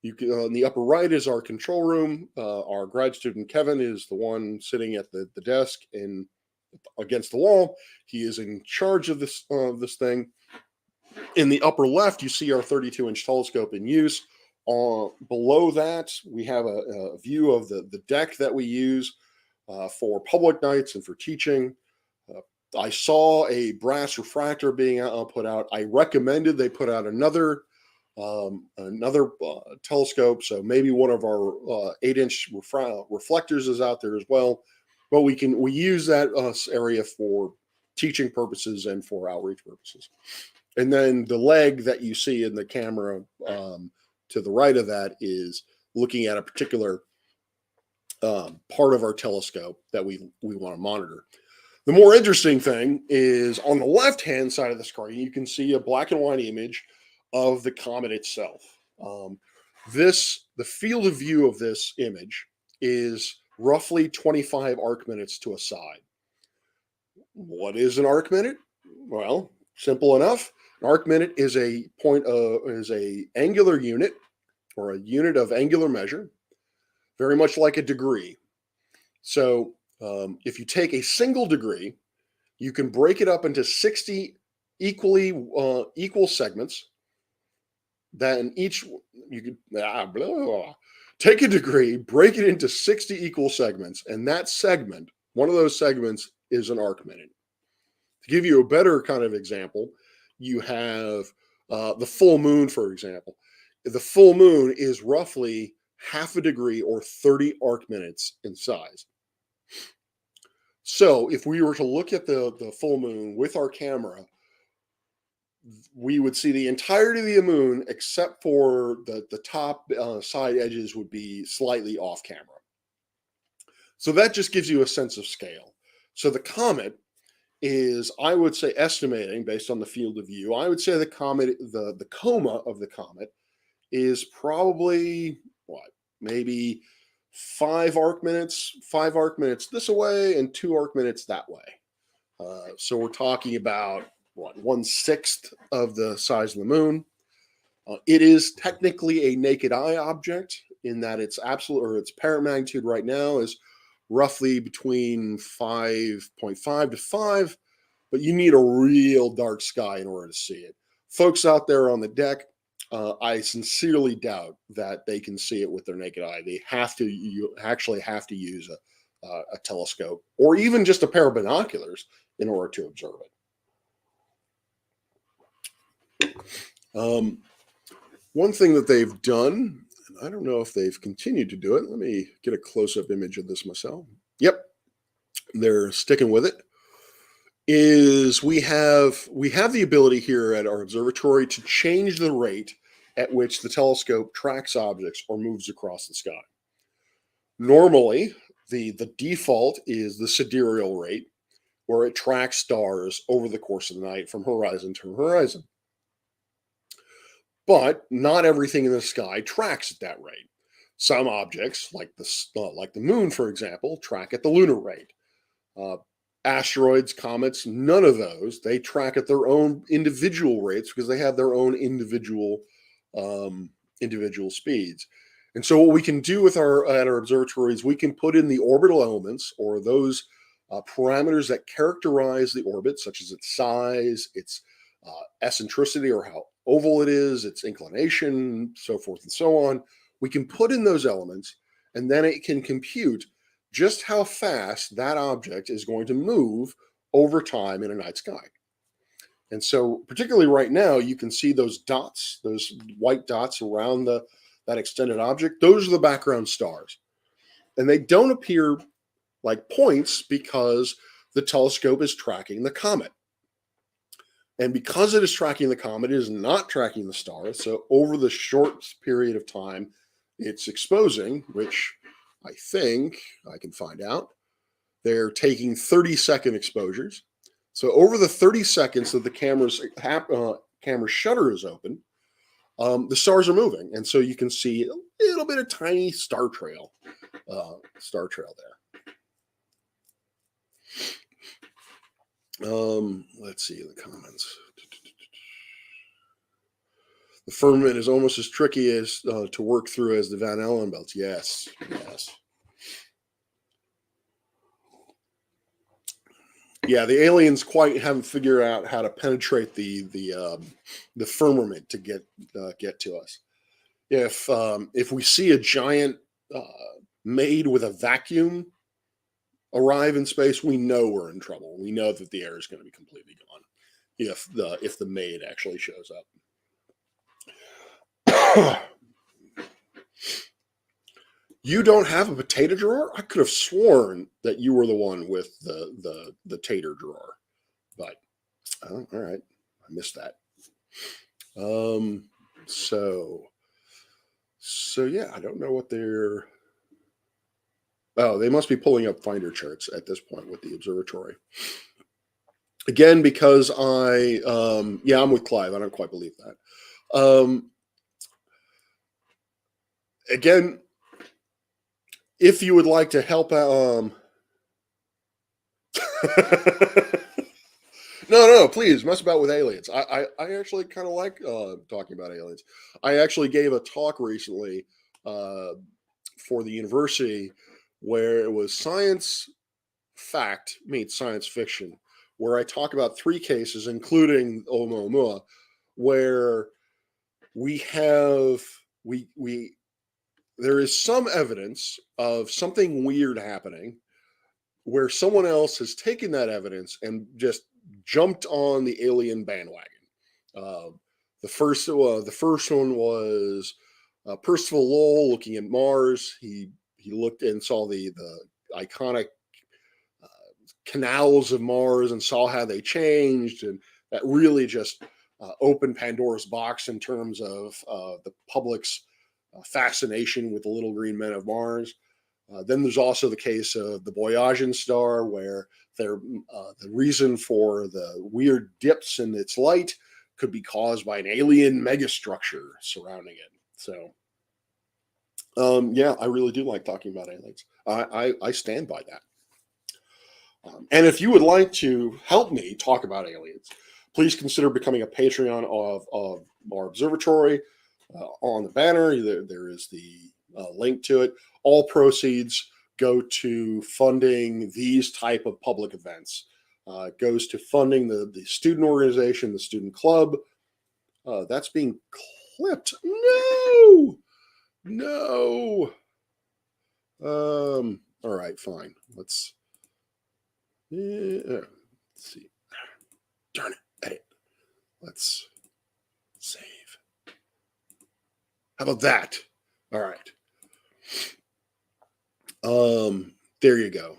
You can, on the upper right is our control room. Our grad student Kevin is the one sitting at the desk, and against the wall. He is in charge of this thing. In the upper left, you see our 32-inch telescope in use. Below that, we have a view of the deck that we use for public nights and for teaching. I saw a brass refractor being put out. I recommended they put out another telescope, so maybe one of our 8-inch reflectors is out there as well. But we use that area for teaching purposes and for outreach purposes. And then the leg that you see in the camera to the right of that is looking at a particular part of our telescope that we want to monitor. The more interesting thing is on the left-hand side of the screen, you can see a black and white image of the comet itself. The field of view of this image is roughly 25 arc minutes to a side. What is an arc minute? Well, simple enough. An arc minute is a angular unit, or a unit of angular measure, very much like a degree. So if you take a single degree, you can break it up into 60 equal segments. Then each you could take a degree, break it into 60 equal segments, and that segment, one of those segments, is an arc minute. To give you a better kind of example, you have the full moon, for example. The full moon is roughly half a degree or 30 arc minutes in size. So if we were to look at the full moon with our camera, we would see the entirety of the moon except for the top side edges would be slightly off camera. So that just gives you a sense of scale. So the comet is, I would say, estimating based on the field of view, I would say the comet, the coma of the comet is probably maybe 5 arc minutes this way and 2 arc minutes that way. So we're talking about 1/6 of the size of the moon. It is technically a naked eye object in that its apparent magnitude right now is roughly between 5.5 to 5, but you need a real dark sky in order to see it. Folks out there on the deck, I sincerely doubt that they can see it with their naked eye. You actually have to use a telescope or even just a pair of binoculars in order to observe it. One thing that they've done, and I don't know if they've continued to do it. Let me get a close-up image of this myself. Yep, they're sticking with it. Is we have the ability here at our observatory to change the rate at which the telescope tracks objects or moves across the sky. Normally, the default is the sidereal rate, where it tracks stars over the course of the night from horizon to horizon. But not everything in the sky tracks at that rate. Some objects, like the moon, for example, track at the lunar rate. Asteroids, comets, none of those. They track at their own individual rates because they have their own individual speeds. And so what we can do at our observatory is we can put in the orbital elements, or those parameters that characterize the orbit, such as its size, its eccentricity, or how oval it is, its inclination, so forth and so on. We can put in those elements, and then it can compute just how fast that object is going to move over time in a night sky. And so particularly right now, you can see those dots, those white dots around that extended object. Those are the background stars. And they don't appear like points because the telescope is tracking the comet. And because it is tracking the comet, it is not tracking the stars. So over the short period of time it's exposing, which I think I can find out, they're taking 30-second exposures. So over the 30 seconds that the camera shutter is open, the stars are moving. And so you can see a little bit of tiny star trail there. Let's see the comments. The firmament is almost as tricky as to work through as the Van Allen belts. Yes, yes. Yeah, the aliens quite haven't figured out how to penetrate the firmament to get to us. If we see a giant uh, maid with a vacuum arrive in space, we know we're in trouble. We know that the air is going to be completely gone if the maid actually shows up. You don't have a potato drawer? I could have sworn that you were the one with the tater drawer, but oh, all right, I missed that. Um, so yeah, I don't know what they're. Oh, they must be pulling up finder charts at this point with the observatory. Again, because I'm with Clive. I don't quite believe that. Again, if you would like to help out, no, please mess about with aliens. I actually kind of like talking about aliens. I actually gave a talk recently for the university where it was science fact meets science fiction, where I talk about 3 cases, including Oumuamua, where we have we there is some evidence of something weird happening where someone else has taken that evidence and just jumped on the alien bandwagon. Uh, the first one was Percival Lowell looking at Mars. He looked and saw the iconic canals of Mars and saw how they changed, and that really just opened Pandora's box in terms of the public's fascination with the little green men of Mars. Then there's also the case of the Boyajian star, where the reason for the weird dips in its light could be caused by an alien megastructure surrounding it. So, yeah, I really do like talking about aliens. I stand by that. And if you would like to help me talk about aliens, please consider becoming a Patreon of our observatory. On the banner, there is the link to it. All proceeds go to funding these type of public events. It goes to funding the student organization, the student club. That's being clipped. No. All right, fine. Let's see. Darn it. Edit. Let's save. How about that? All right. There you go.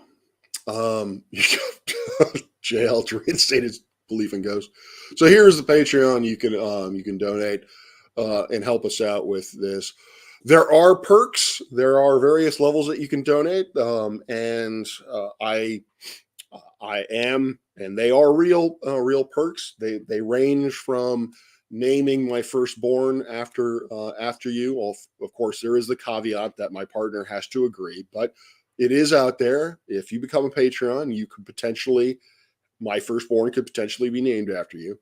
JL to reinstate his belief in ghosts. So here's the Patreon. You can donate and help us out with this. There are perks. There are various levels that you can donate, and I am, and they are real perks. They range from naming my firstborn after you. Well, of course, there is the caveat that my partner has to agree, but it is out there. If you become a Patreon, you could potentially, my firstborn could potentially be named after you.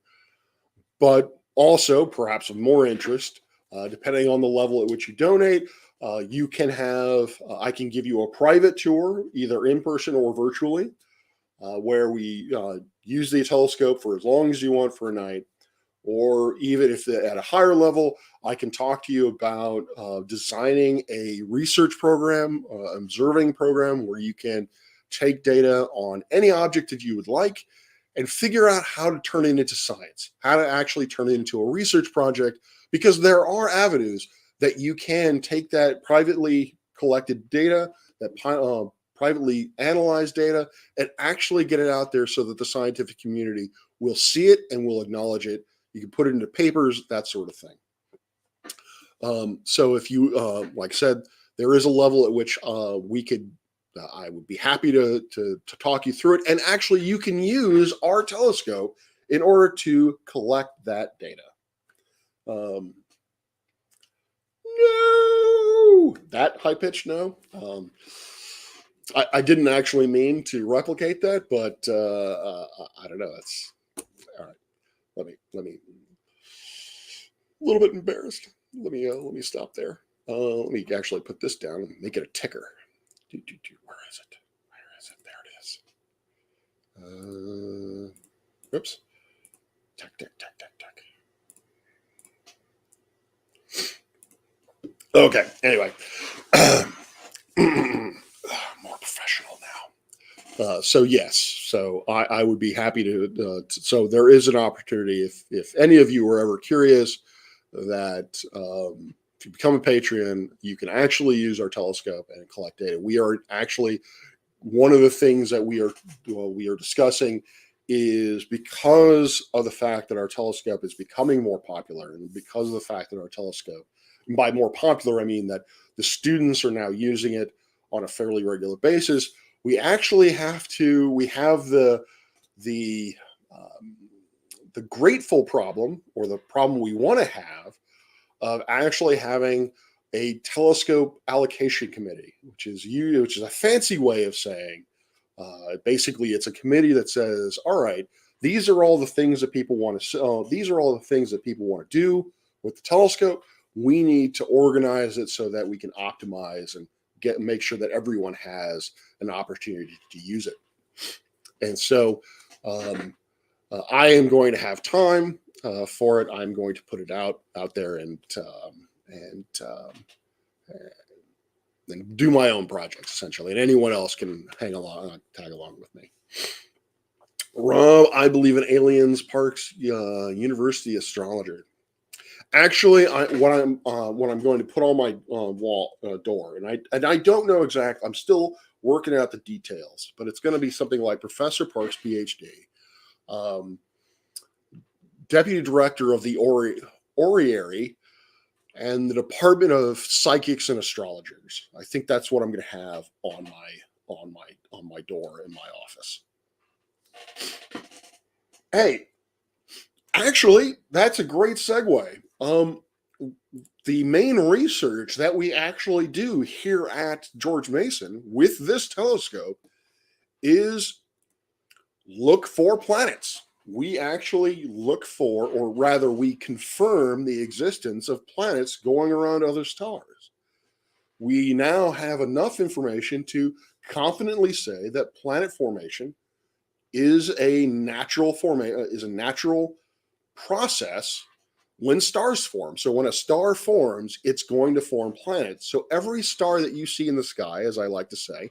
But also, perhaps of more interest, depending on the level at which you donate, you can have, I can give you a private tour, either in person or virtually, where we use the telescope for as long as you want for a night. Or even if at a higher level, I can talk to you about designing a research program, observing program, where you can take data on any object that you would like and figure out how to turn it into science, how to actually turn it into a research project, because there are avenues that you can take that privately collected data, that privately analyzed data, and actually get it out there so that the scientific community will see it and will acknowledge it. You can put it into papers, that sort of thing. So if you, like I said, there is a level at which we could, I would be happy to talk you through it. And actually, you can use our telescope in order to collect that data. No, that high pitch, no. I didn't actually mean to replicate that, but I don't know. That's all right. Let me. A little bit embarrassed. Let me stop there. Let me actually put this down and make it a ticker. Where is it? There it Oops. Tuck, tuck, tuck, tuck, tuck. Okay. Anyway, more professional now. So yes, so I would be happy to. So there is an opportunity if any of you are ever curious that if you become a Patreon, you can actually use our telescope and collect data. We are actually one of the things that we are discussing is because of the fact that our telescope is becoming more popular, and because of the fact that our telescope, and by more popular I mean that the students are now using it on a fairly regular basis. We actually have the the grateful problem, or the problem we want to have, of actually having a telescope allocation committee, which is a fancy way of saying basically it's a committee that says, all right, these are all the things that people want to these are all the things that people want to do with the telescope. We need to organize it so that we can optimize and make sure that everyone has an opportunity to use it. And so I am going to have time for it. I'm going to put it out there and do my own projects essentially, and anyone else can tag along with me. Rob, I believe in aliens. Parks University astrologer. Actually, what I'm going to put on my wall door, and I don't know exactly. I'm still working out the details, but it's going to be something like Professor Parks, PhD, Deputy Director of the Orrery and the Department of Psychics and Astrologers. I think that's what I'm going to have on my door in my office. Hey, actually, that's a great segue. The main research that we actually do here at George Mason with this telescope is look for planets. We actually look for, or rather, we confirm the existence of planets going around other stars. We now have enough information to confidently say that planet formation is a natural process when stars form. So when a star forms, it's going to form planets. So every star that you see in the sky, as I like to say,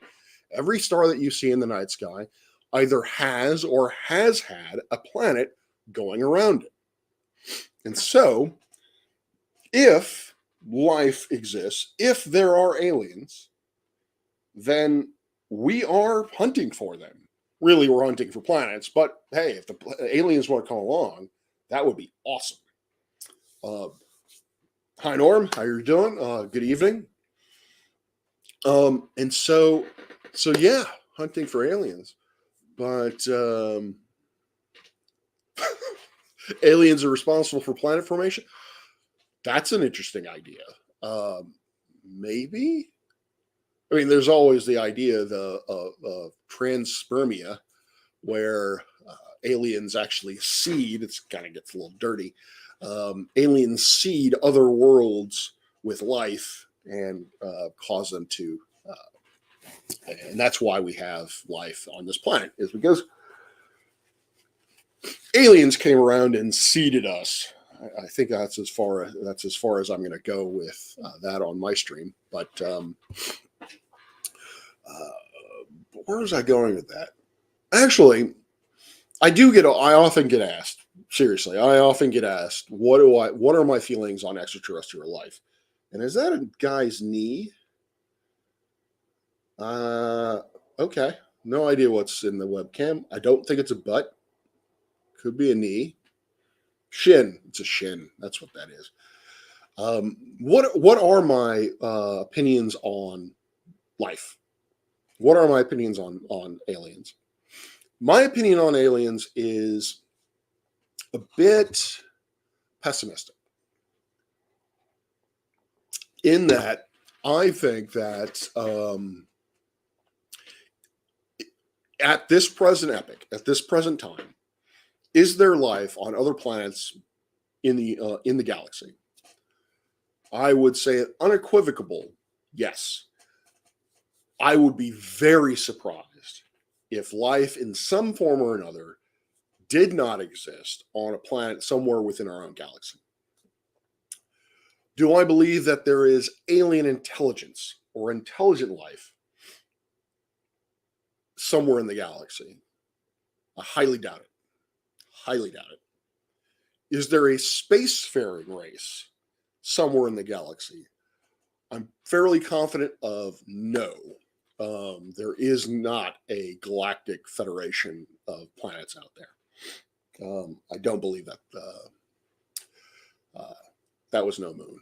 every star that you see in the night sky either has or has had a planet going around it. And so if life exists, if there are aliens, then we are hunting for them. Really, we're hunting for planets, but hey, if the aliens want to come along, that would be awesome. Hi, Norm. How you doing? Good evening. And so yeah, hunting for aliens, but aliens are responsible for planet formation. That's an interesting idea. Maybe. I mean, there's always the idea of transpermia, where aliens actually seed. It kind of gets a little dirty. Aliens seed other worlds with life and cause them to, and that's why we have life on this planet, is because aliens came around and seeded us. I think that's as far as I'm going to go with that on my stream. But where was I going with that? Actually, I often get asked, seriously, I often get asked, what are my feelings on extraterrestrial life? And is that a guy's knee? Okay. No idea what's in the webcam. I don't think it's a butt. Could be a knee. Shin. It's a shin. That's what that is. What are my opinions on life? What are my opinions on aliens? My opinion on aliens is a bit pessimistic, in that I think that at this present epoch, at this present time, is there life on other planets in the galaxy? I would say an unequivocal yes. I would be very surprised if life in some form or another did not exist on a planet somewhere within our own galaxy? Do I believe that there is alien intelligence or intelligent life somewhere in the galaxy? I highly doubt it. Highly doubt it. Is there a spacefaring race somewhere in the galaxy? I'm fairly confident of no. There is not a galactic federation of planets out there. I don't believe that. That was no moon.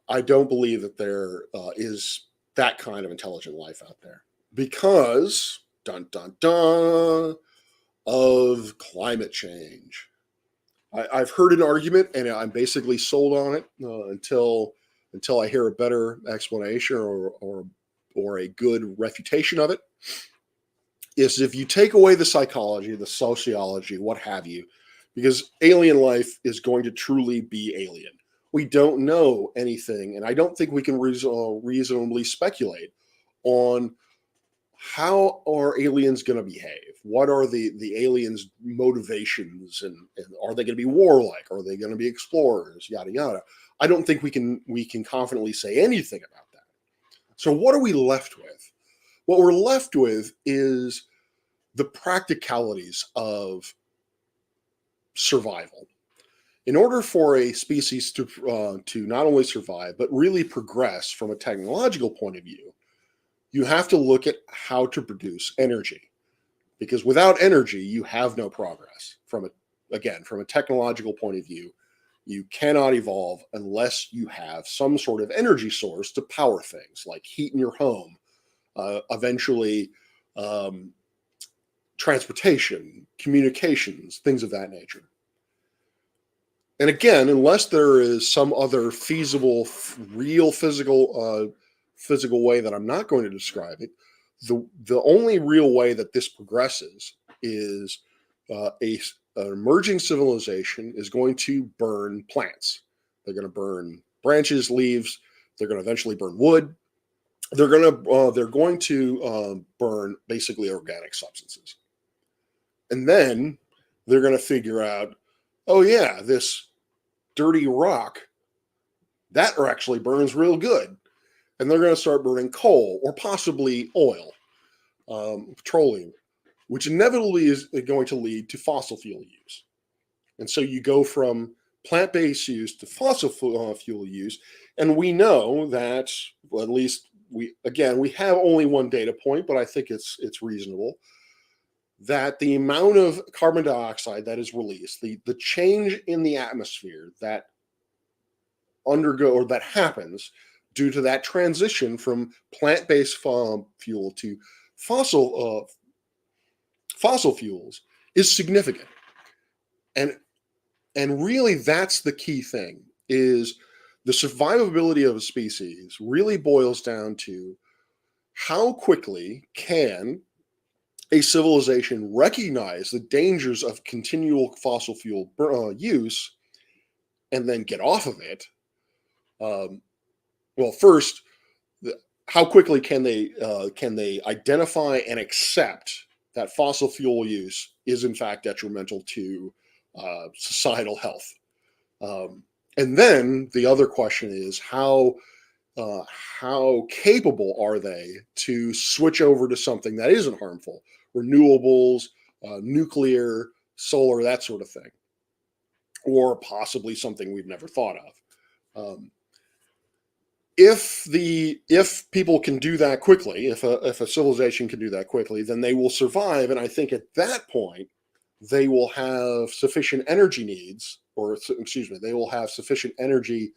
I don't believe that there is that kind of intelligent life out there because, dun dun dun, of climate change. I've heard an argument, and I'm basically sold on it until I hear a better explanation or a good refutation of it. Is if you take away the psychology, the sociology, what have you, because alien life is going to truly be alien. We don't know anything, and I don't think we can reasonably speculate on how are aliens going to behave? What are the aliens' motivations, and are they going to be warlike? Are they going to be explorers? Yada yada. I don't think we can confidently say anything about that. So what are we left with? What we're left with is the practicalities of survival. In order for a species to not only survive but really progress from a technological point of view, you have to look at how to produce energy, because without energy, you have no progress. From a technological point of view, you cannot evolve unless you have some sort of energy source to power things like heat in your home, eventually transportation, communications, things of that nature. And again, unless there is some other feasible, real physical way that I'm not going to describe it, the only real way that this progresses is an emerging civilization is going to burn plants. They're going to burn branches, leaves. They're going to eventually burn wood. They're going to burn basically organic substances, and then they're going to figure out, oh yeah, this dirty rock that actually burns real good. And they're going to start burning coal or possibly oil, petroleum, which inevitably is going to lead to fossil fuel use. And so you go from plant-based use to fossil fuel use. And we know that, well, at least we have only one data point, but I think it's reasonable, that the amount of carbon dioxide that is released, the change in the atmosphere that happens due to that transition from plant-based fuel to fossil fuels is significant. And really that's the key thing, is the survivability of a species really boils down to how quickly can a civilization recognize the dangers of continual fossil fuel use and then get off of it. Well, first, how quickly can they identify and accept that fossil fuel use is in fact detrimental to societal health? And then the other question is how capable are they to switch over to something that isn't harmful, renewables, nuclear, solar, that sort of thing, or possibly something we've never thought of. If people can do that quickly, if a civilization can do that quickly, then they will survive. And I think at that point, they will have sufficient energy needs, or excuse me, they will have sufficient energy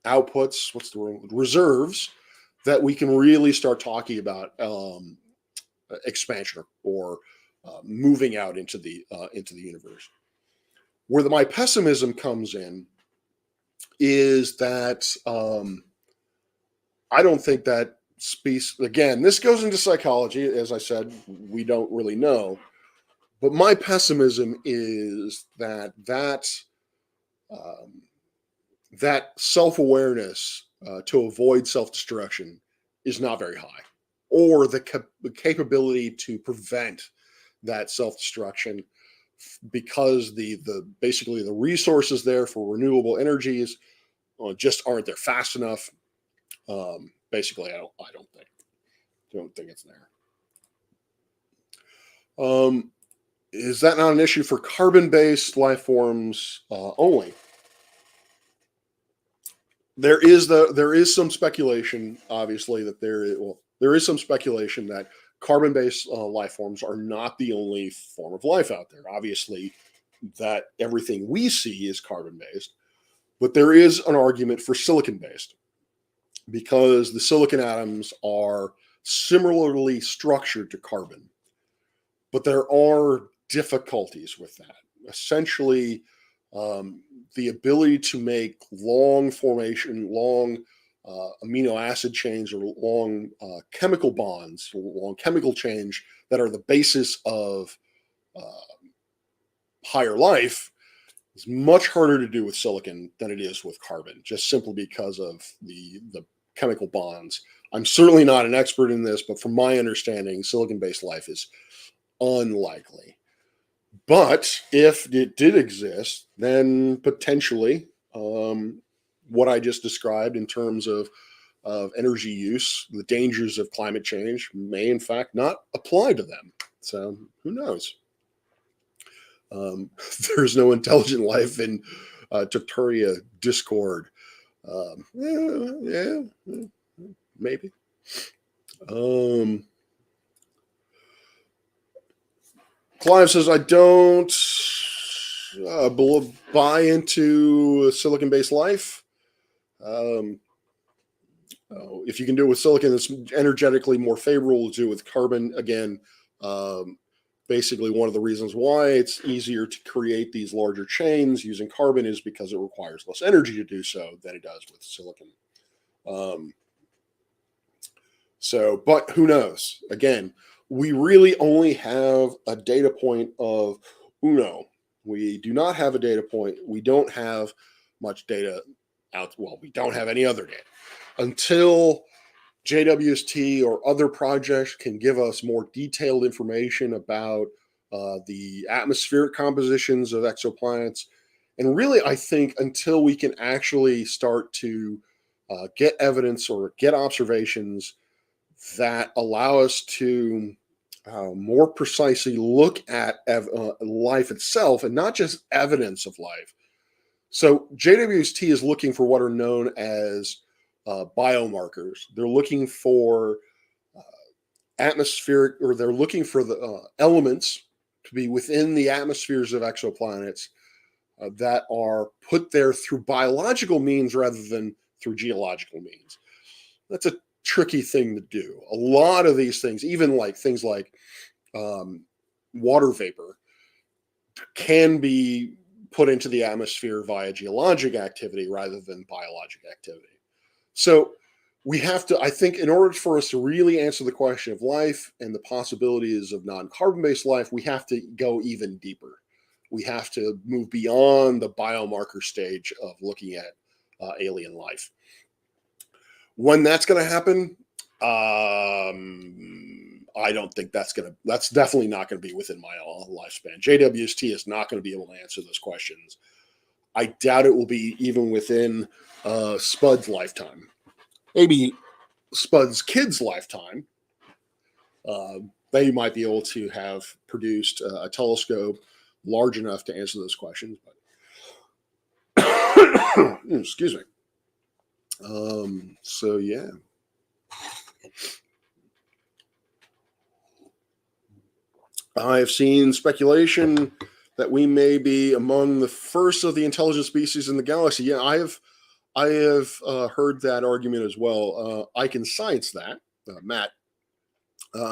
outputs, what's the word, reserves, that we can really start talking about expansion or moving out into the universe. Where my pessimism comes in is that I don't think that species, again, this goes into psychology, as I said, we don't really know, but my pessimism is that self-awareness to avoid self-destruction is not very high, or the capability to prevent that self-destruction because the basically the resources there for renewable energies just aren't there fast enough. Basically, I don't think it's there. Is that not an issue for carbon-based life forms only? There is some speculation, obviously, that there is some speculation that carbon-based life forms are not the only form of life out there. Obviously, that everything we see is carbon-based, but there is an argument for silicon-based because the silicon atoms are similarly structured to carbon, but there are difficulties with that. Essentially, the ability to make long amino acid chains, or long chemical bonds, long chemical change that are the basis of higher life is much harder to do with silicon than it is with carbon, just simply because of the chemical bonds. I'm certainly not an expert in this, but from my understanding, silicon-based life is unlikely. But if it did exist, then potentially what I just described in terms of energy use, the dangers of climate change, may in fact not apply to them. So who knows? There's no intelligent life in Terturia Discord. Yeah, maybe. Clive says, I don't buy into silicon-based life. If you can do it with silicon, it's energetically more favorable to do it with carbon. Again, basically one of the reasons why it's easier to create these larger chains using carbon is because it requires less energy to do so than it does with silicon. But who knows? Again, we really only have a data point of uno. We do not have a data point. We don't have much data out. Well, we don't have any other data until JWST or other projects can give us more detailed information about the atmospheric compositions of exoplanets. And really, I think until we can actually start to get evidence or get observations that allow us to more precisely look at life itself and not just evidence of life. So JWST is looking for what are known as biomarkers. They're looking for atmospheric, or they're looking for the elements to be within the atmospheres of exoplanets that are put there through biological means rather than through geological means. That's a tricky thing to do. A lot of these things, even like things like water vapor, can be put into the atmosphere via geologic activity rather than biologic activity. So we have to, I think, in order for us to really answer the question of life and the possibilities of non-carbon-based life, we have to go even deeper. We have to move beyond the biomarker stage of looking at alien life. When that's going to happen, I don't think that's definitely not going to be within my lifespan. JWST is not going to be able to answer those questions. I doubt it will be even within Spud's lifetime. Maybe Spud's kid's lifetime. They might be able to have produced a telescope large enough to answer those questions. But excuse me. So yeah. I have seen speculation that we may be among the first of the intelligent species in the galaxy. Yeah, I have heard that argument as well. I can science that. Matt,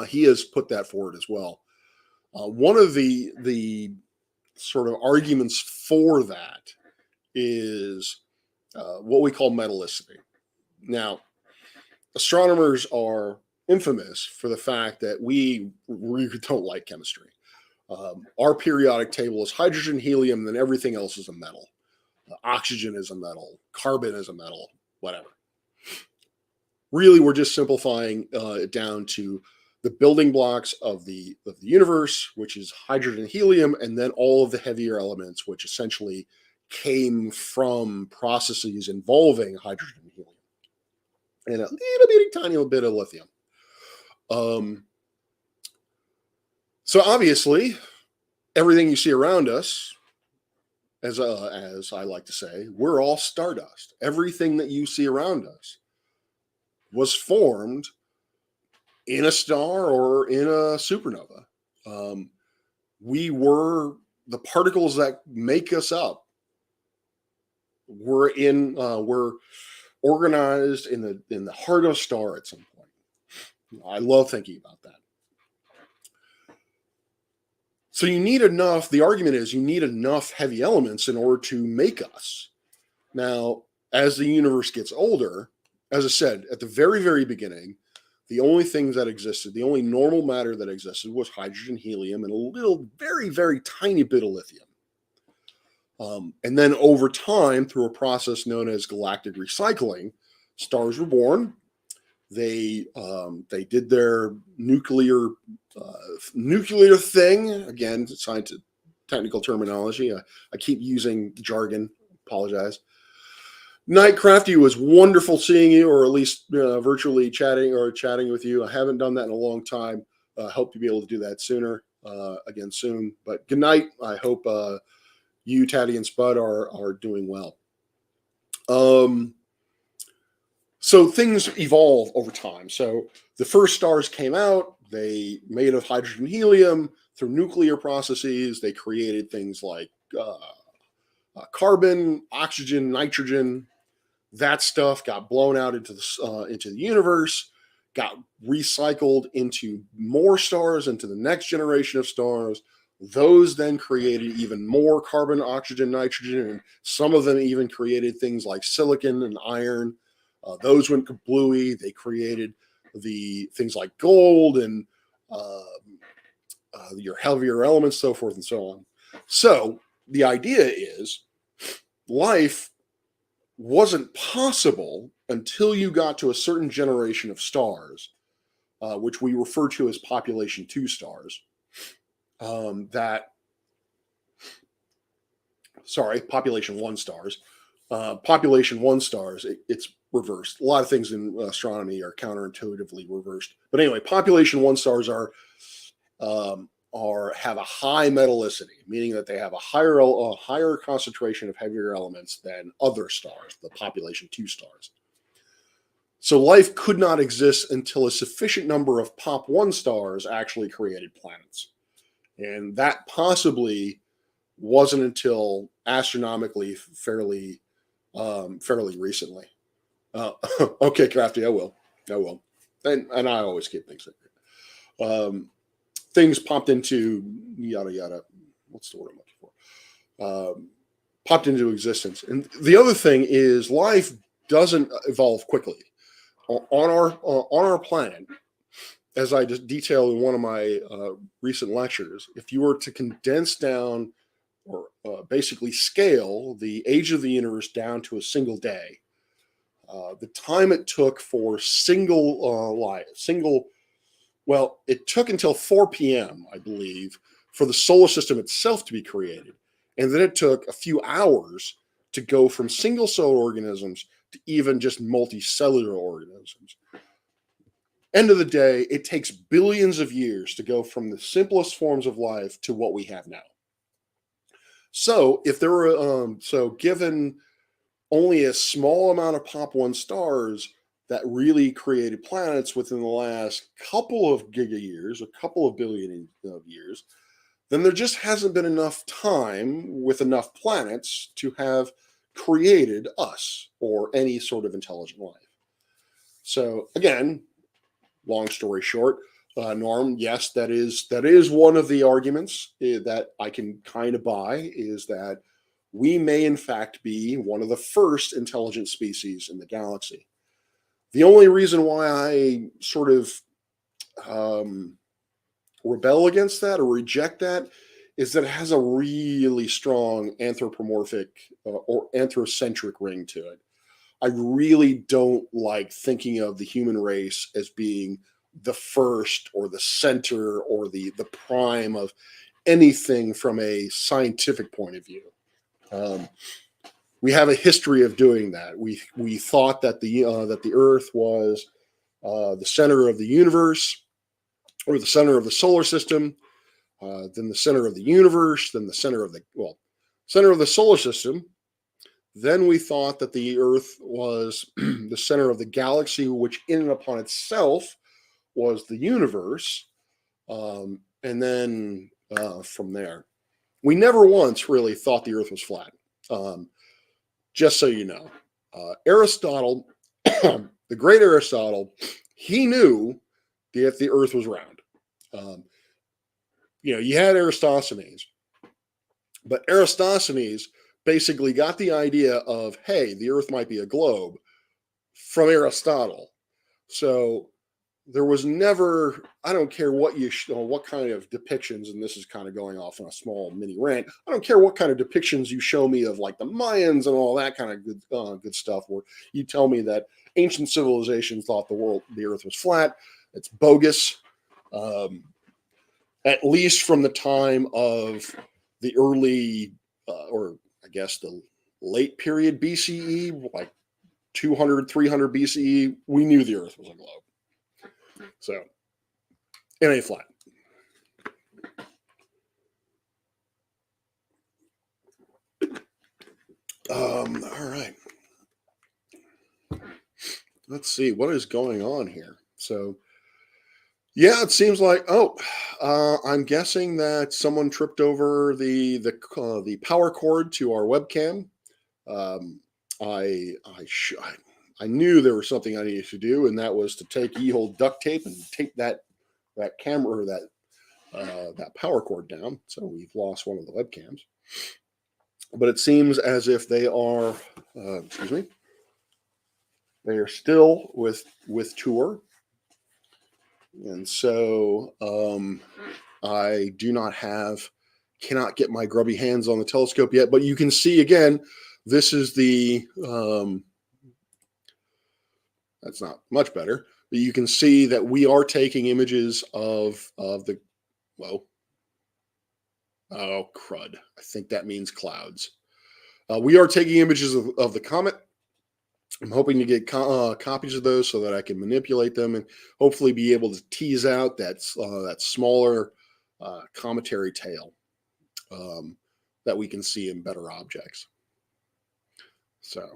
he has put that forward as well. One of the sort of arguments for that is what we call metallicity. Now, astronomers are infamous for the fact that we really don't like chemistry. Our periodic table is hydrogen, helium, and then everything else is a metal. Oxygen is a metal, carbon is a metal, whatever. Really, we're just simplifying it down to the building blocks of the universe, which is hydrogen and helium, and then all of the heavier elements, which essentially came from processes involving hydrogen and helium, and a little bitty tiny bit of lithium. So obviously, everything you see around us, as I like to say, we're all stardust. Everything that you see around us was formed in a star or in a supernova. We were the particles that make us up. We're organized in the heart of a star at some point. I love thinking about that. So you need enough. The argument is you need enough heavy elements in order to make us. Now, as the universe gets older, as I said at the very, very beginning, the only things that existed, the only normal matter that existed was hydrogen, helium, and a little, very, very tiny bit of lithium. And then over time, through a process known as galactic recycling, stars were born. They did their nuclear thing. Again, scientific technical terminology. I keep using jargon. Apologize. Nightcraft, it was wonderful seeing you, or at least virtually chatting with you. I haven't done that in a long time. Hope to be able to do that again soon. But good night. I hope you, Taddy, and Spud are doing well. So things evolve over time. So the first stars came out. They made of hydrogen, helium through nuclear processes. They created things like carbon, oxygen, nitrogen. That stuff got blown out into the universe, got recycled into more stars, into the next generation of stars. Those then created even more carbon, oxygen, nitrogen, and some of them even created things like silicon and iron. Those went kablooey. They created the things like gold and your heavier elements, so forth and so on. So the idea is life wasn't possible until you got to a certain generation of stars, which we refer to as population 2 stars. Population 1 stars. Population 1 stars, it's reversed. A lot of things in astronomy are counterintuitively reversed. But anyway, population 1 stars have a high metallicity, meaning that they have a higher concentration of heavier elements than other stars, the population 2 stars. So life could not exist until a sufficient number of pop 1 stars actually created planets. And that possibly wasn't until astronomically fairly recently. Okay, Crafty, I will. And I always keep things secret. Things popped into yada yada. What's the word I'm looking for? Popped into existence. And the other thing is life doesn't evolve quickly. On our planet, as I just detailed in one of my recent lectures, if you were to condense down or basically scale the age of the universe down to a single day, the time it took for it took until 4 p.m., I believe, for the solar system itself to be created. And then it took a few hours to go from single cell organisms to even just multicellular organisms. End of the day, it takes billions of years to go from the simplest forms of life to what we have now. So if there were, given only a small amount of pop 1 stars that really created planets within the last couple of giga years, a couple of billion of years, then there just hasn't been enough time with enough planets to have created us or any sort of intelligent life. So again, long story short, Norm, yes, that is one of the arguments that I can kind of buy, is that we may in fact be one of the first intelligent species in the galaxy. The only reason why I sort of rebel against that or reject that is that it has a really strong anthropomorphic or anthrocentric ring to it. I really don't like thinking of the human race as being the first or the center or the prime of anything from a scientific point of view. We have a history of doing that. We thought that the Earth was the center of the universe, or the center of the solar system, then the center of the universe, then the center of the solar system. Then we thought that the Earth was the center of the galaxy, which in and upon itself was the universe. And then from there, we never once really thought the Earth was flat. Just so you know, Aristotle, the great Aristotle, he knew that the Earth was round. You had Eratosthenes, but Eratosthenes basically got the idea of, hey, the Earth might be a globe from Aristotle. So there was never, I don't care what what kind of depictions, and this is kind of going off on a small mini rant. I don't care what kind of depictions you show me of like the Mayans and all that kind of good stuff, where you tell me that ancient civilizations thought the Earth was flat. It's bogus. At least from the time of the early, or I guess the late period BCE, like 200, 300 BCE, we knew the Earth was a globe. So, it ain't flat. All right. Let's see what is going on here. So, yeah, it seems like, I'm guessing that someone tripped over the power cord to our webcam. I knew there was something I needed to do, and that was to take ye-hole duct tape and tape that camera, or that power cord down. So we've lost one of the webcams. But it seems as if they are, they are still with tour. And so I cannot get my grubby hands on the telescope yet, but you can see again, this is that's not much better, but you can see that we are taking images of the, oh crud, I think that means clouds. We are taking images of the comet. I'm hoping to get copies of those so that I can manipulate them and hopefully be able to tease out that smaller cometary tail that we can see in better objects. So,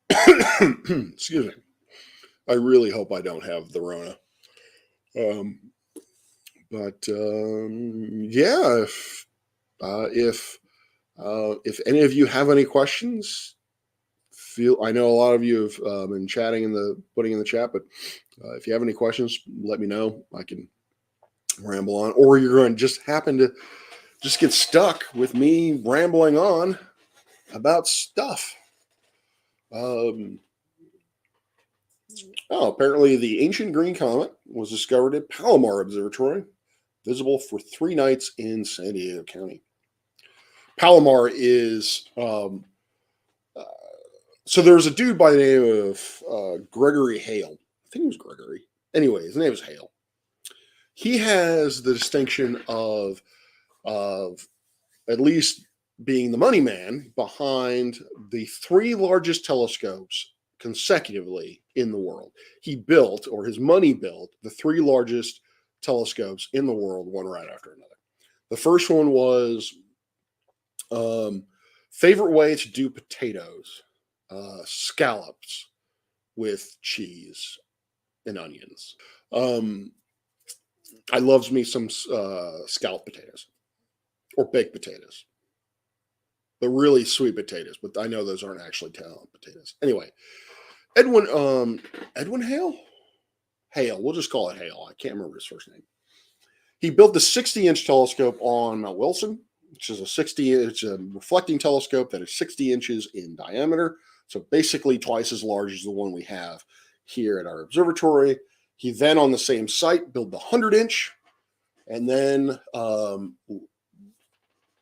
excuse me. I really hope I don't have the Rona. Yeah, if any of you have any questions, I know a lot of you have been chatting putting in the chat, but if you have any questions, let me know. I can ramble on, or you're going to just happen to just get stuck with me rambling on about stuff. Apparently the ancient green comet was discovered at Palomar Observatory, visible for 3 nights in San Diego County. Palomar is, so there was a dude by the name of Gregory Hale. I think it was Gregory. Anyway, his name is Hale. He has the distinction of at least being the money man behind the 3 largest telescopes consecutively in the world. He built, or his money built, the 3 largest telescopes in the world, one right after another. The first one was favorite way to do potatoes, scallops with cheese and onions. I loves me some scallop potatoes or baked potatoes. The really sweet potatoes, but I know those aren't actually potatoes. Anyway, Edwin Hale? Hale, we'll just call it Hale. I can't remember his first name. He built the 60-inch telescope on Mount Wilson, which is it's a reflecting telescope that is 60 inches in diameter. So basically twice as large as the one we have here at our observatory. He then, on the same site, built the 100-inch, and then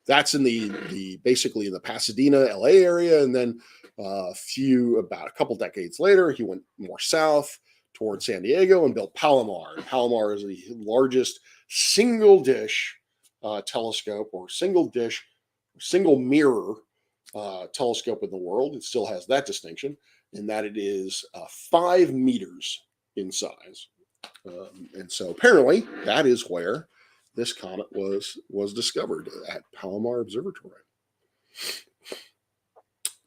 that's in basically in the Pasadena, LA area. And then about a couple decades later, he went more south toward San Diego and built Palomar. And Palomar is the largest single dish telescope, or single mirror telescope in the world. It still has that distinction, in that it is 5 meters in size. And so apparently that is where this comet was discovered, at Palomar Observatory.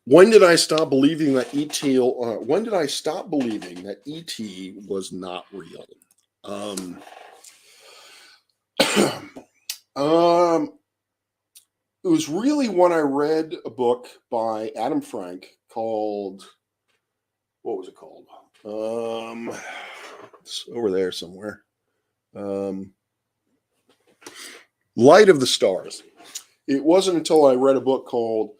When did I stop believing that when did I stop believing that ET was not real? It was really when I read a book by Adam Frank called, what was it called? It's over there somewhere. Light of the Stars. It wasn't until I read a book called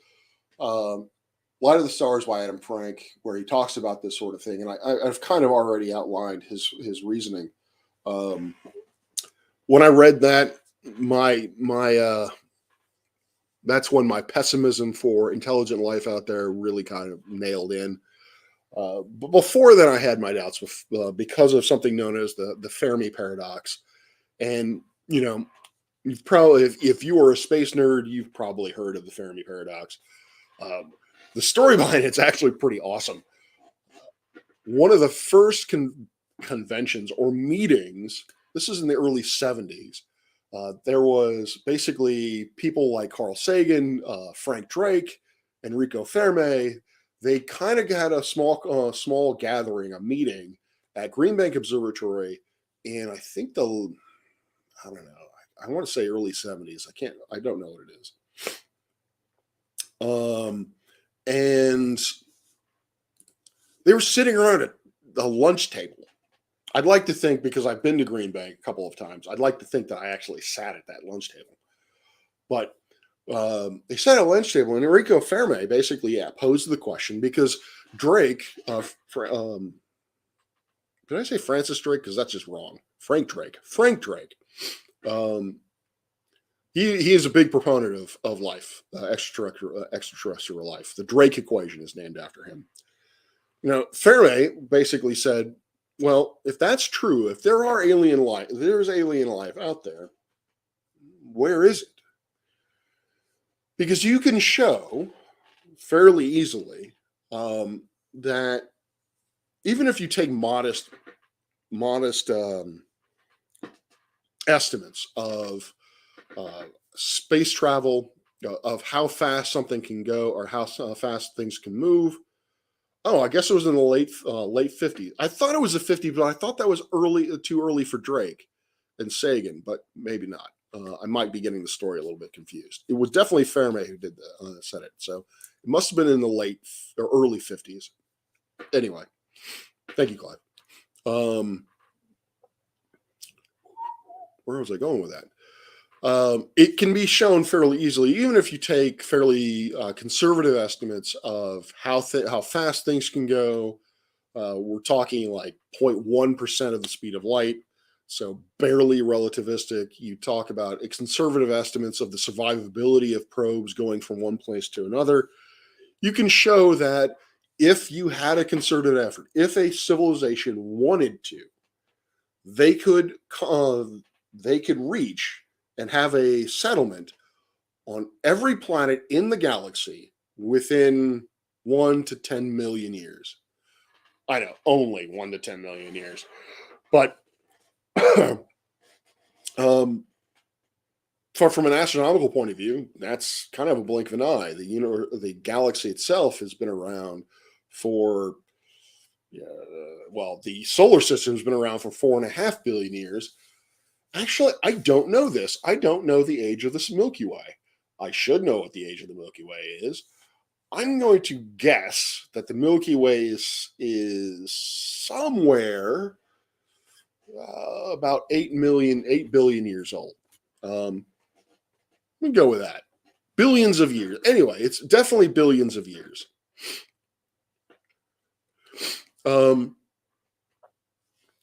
Light of the Stars by Adam Frank, where he talks about this sort of thing, and I've kind of already outlined his reasoning. When I read that, that's when my pessimism for intelligent life out there really kind of nailed in. But before then, I had my doubts because of something known as the Fermi paradox. And you've probably, if you were a space nerd, you've probably heard of the Fermi paradox. The story behind it's actually pretty awesome. One of the first conventions or meetings, this is in the early 70s, there was basically people like Carl Sagan, Frank Drake, Enrico Fermi. They kind of had a small gathering, a meeting at Green Bank Observatory in, I think, I don't know, I want to say early 70s. I don't know what it is. And they were sitting around a lunch table. I'd like to think, because I've been to Green Bank a couple of times, I'd like to think that I actually sat at that lunch table. But they sat at a lunch table, and Enrico Fermi basically, posed the question, because Drake, did I say Francis Drake? Because that's just wrong. Frank Drake. He is a big proponent of life, extraterrestrial life. The Drake equation is named after him. Fermi basically said, well, if that's true, if there's alien life out there, where is it? Because you can show fairly easily that even if you take modest estimates of space travel, of how fast something can go, or how fast things can move. Oh, I guess it was in the late 50s. I thought it was the 50s, but I thought that was too early for Drake and Sagan, but maybe not. I might be getting the story a little bit confused. It was definitely Fermi who said it, so it must have been in the late or early 50s. Anyway, thank you, Clive. Where was I going with that? It can be shown fairly easily, even if you take fairly conservative estimates of how fast things can go. We're talking like 0.1% of the speed of light, so barely relativistic. You talk about conservative estimates of the survivability of probes going from one place to another. You can show that if you had a concerted effort, if a civilization wanted to, they could reach and have a settlement on every planet in the galaxy within 1 to 10 million years. I know, only 1 to 10 million years. But from an astronomical point of view, that's kind of a blink of an eye. The galaxy itself has been around for, the solar system's been around for 4.5 billion years. Actually, I don't know this. I don't know the age of the Milky Way. I should know what the age of the Milky Way is. I'm going to guess that the Milky Way is somewhere about 8 billion years old. Let me go with that. Billions of years. Anyway, it's definitely billions of years.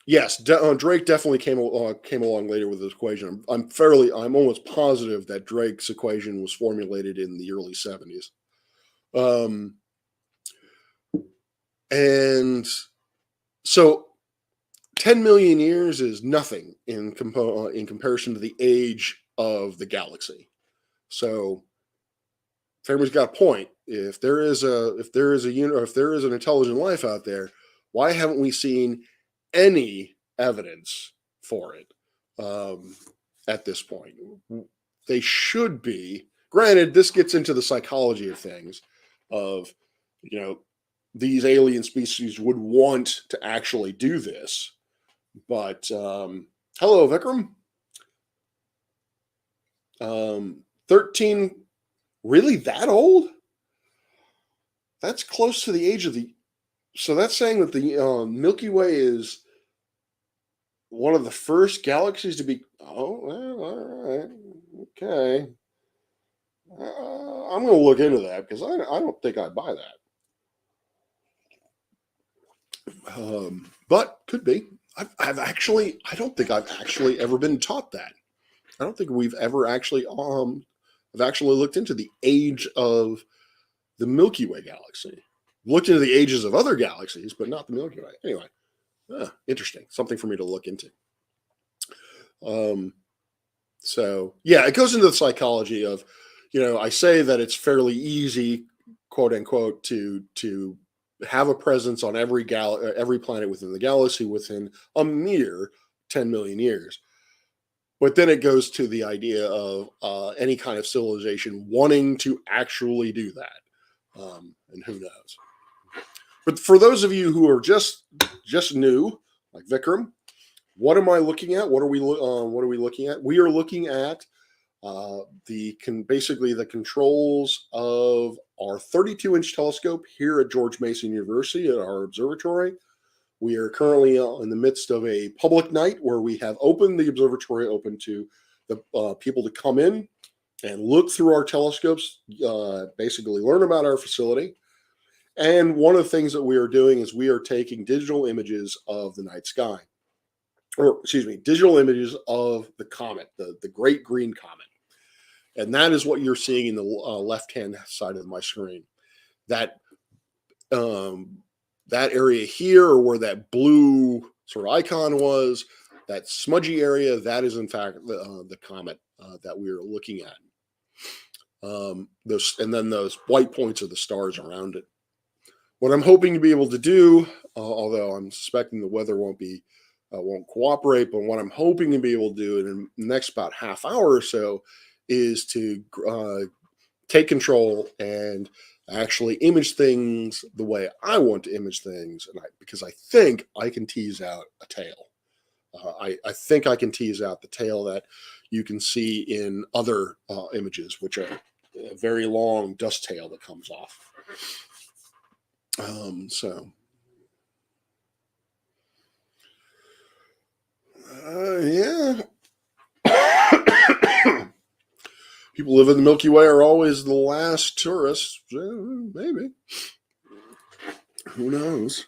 Yes, Drake definitely came along later with this equation. I'm almost positive that Drake's equation was formulated in the early 70s. And so 10 million years is nothing in comparison to the age of the galaxy. So Fermi's got a point. If there is an intelligent life out there, why haven't we seen any evidence for it at this point? They should be. Granted, this gets into the psychology of things. Of these alien species would want to actually do this, but hello, Vikram. 13. Really that old? That's close to the age of the... So that's saying that the Milky Way is one of the first galaxies to be... Oh, well, all right. Okay. I'm going to look into that because I don't think I buy that. But could be. I don't think I've actually ever been taught that. I don't think we've ever actually... I've actually looked into the age of the Milky Way galaxy. Looked into the ages of other galaxies, but not the Milky Way. Anyway, interesting. Something for me to look into. So, yeah, it goes into the psychology of, I say that it's fairly easy, quote unquote, to have a presence on every planet within the galaxy within a mere 10 million years. But then it goes to the idea of any kind of civilization wanting to actually do that, and who knows. But for those of you who are just new, like Vikram, what am I looking at? What are we looking at? We are looking at basically the controls of our 32-inch telescope here at George Mason University at our observatory. We are currently in the midst of a public night where we have opened the observatory open to the people to come in and look through our telescopes, basically learn about our facility. And one of the things that we are doing is we are taking digital images of the night sky, digital images of the comet, the Great Green Comet. And that is what you're seeing in the left-hand side of my screen. That area here, or where that blue sort of icon was, that smudgy area, that is in fact the comet that we are looking at. And then those white points are the stars around it. What I'm hoping to be able to do, although I'm suspecting the weather won't cooperate, but what I'm hoping to be able to do in the next about half hour or so is to take control and actually image things the way I want to image things, because I think I can tease out a tail. I think I can tease out the tail that you can see in other images, which are a very long dust tail that comes off. Yeah. People live in the Milky Way are always the last tourists. Maybe. Who knows?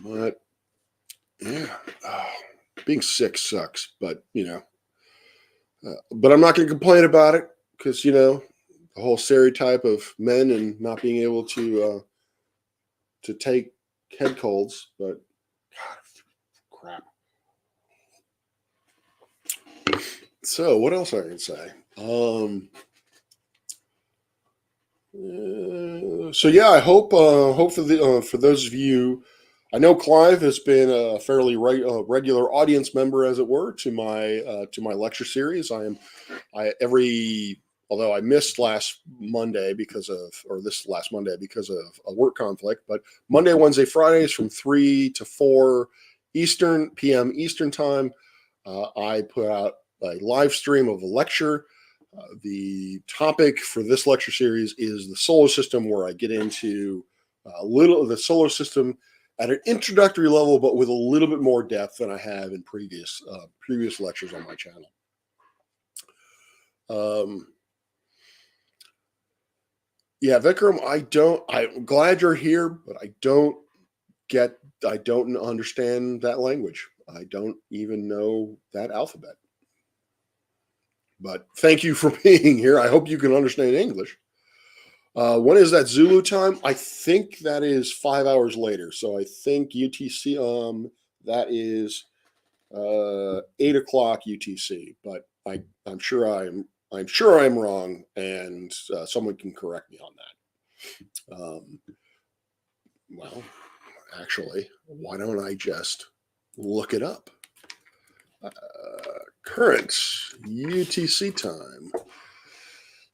But yeah, being sick sucks. But but I'm not going to complain about it because the whole stereotype of men and not being able to take head colds. But God, crap. So what else I can say? So yeah, I hope for those of you, I know Clive has been a fairly regular audience member, as it were, to my lecture series. Although I missed this last Monday because of a work conflict, but Monday, Wednesday, Fridays from 3 to 4 p.m. Eastern time, I put out a live stream of a lecture. The topic for this lecture series is the solar system, where I get into a little of the solar system at an introductory level, but with a little bit more depth than I have in previous lectures on my channel. Yeah, Vikram, I'm glad you're here, but I don't understand that language. I don't even know that alphabet. But thank you for being here. I hope you can understand English. When is that Zulu time? I think that is 5 hours later. So I think UTC. That is 8 o'clock UTC. But I'm sure I'm wrong, and someone can correct me on that. Well, actually, why don't I just look it up? Current UTC time.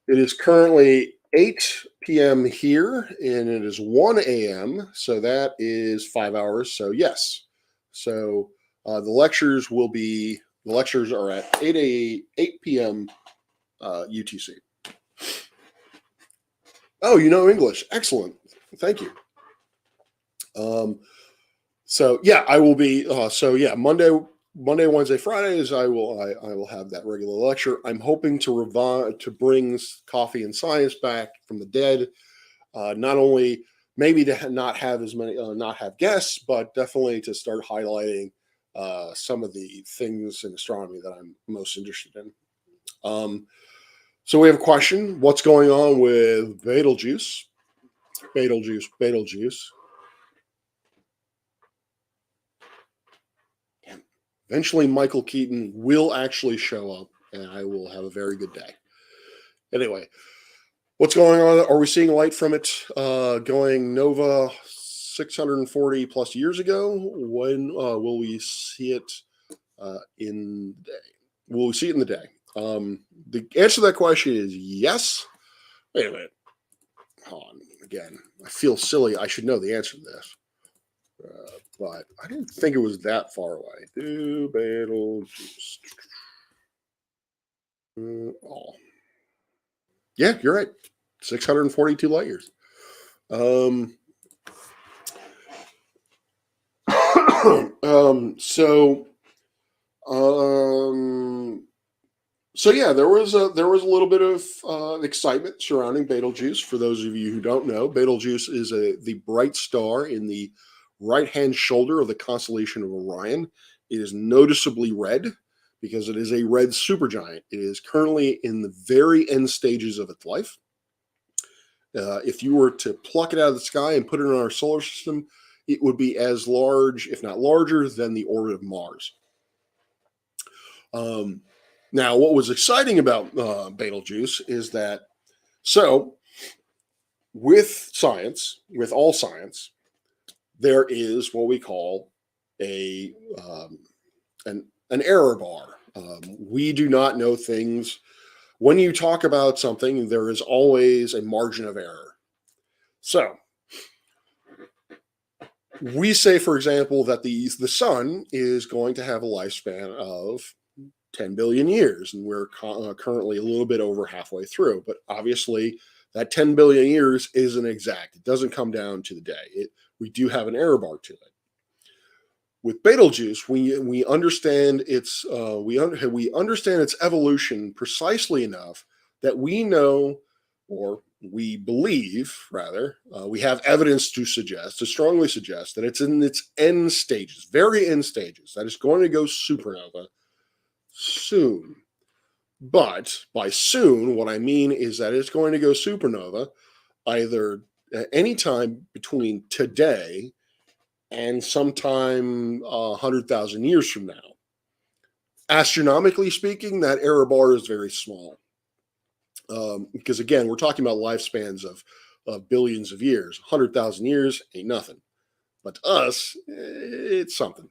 It is currently 8 p.m. here, and it is 1 a.m. So that is 5 hours. So yes. So the lectures are at 8 p.m. UTC. Oh, you know English. Excellent. Thank you. So yeah, I will be. So yeah, Monday, Wednesday, Fridays, I will have that regular lecture. I'm hoping to bring Coffee and Science back from the dead. Not only maybe to not have as many, not have guests, but definitely to start highlighting some of the things in astronomy that I'm most interested in. So we have a question: what's going on with Betelgeuse? Betelgeuse. Eventually, Michael Keaton will actually show up, and I will have a very good day. Anyway, what's going on? Are we seeing light from it going nova 640 plus years ago? When will we see it in the day? Will we see it in the day? The answer to that question is yes. Wait a minute. Hold on. Again, I feel silly. I should know the answer to this. But I didn't think it was that far away. Do Betelgeuse. Oh. Yeah, you're right. 642 light years. So yeah, there was a little bit of excitement surrounding Betelgeuse. For those of you who don't know, Betelgeuse is the bright star in the right-hand shoulder of the constellation of Orion. It is noticeably red because it is a red supergiant. It is currently in the very end stages of its life. If you were to pluck it out of the sky and put it in our solar system, it would be as large, if not larger, than the orbit of Mars. Now, what was exciting about Betelgeuse is that, so with science, with all science, there is what we call an error bar. We do not know things. When you talk about something, there is always a margin of error. So we say, for example, that the sun is going to have a lifespan of 10 billion years, and we're currently a little bit over halfway through. But obviously, that 10 billion years isn't exact. It doesn't come down to the day. We do have an error bar to it. With Betelgeuse, we understand its we understand its evolution precisely enough that we know, or we believe rather, we have evidence to strongly suggest that it's in its end stages, very end stages, that it's going to go supernova soon. But by soon, what I mean is that it's going to go supernova either anytime between today and sometime 100,000 years from now. Astronomically speaking, that error bar is very small. Because again, we're talking about lifespans of billions of years. 100,000 years ain't nothing. But to us, it's something.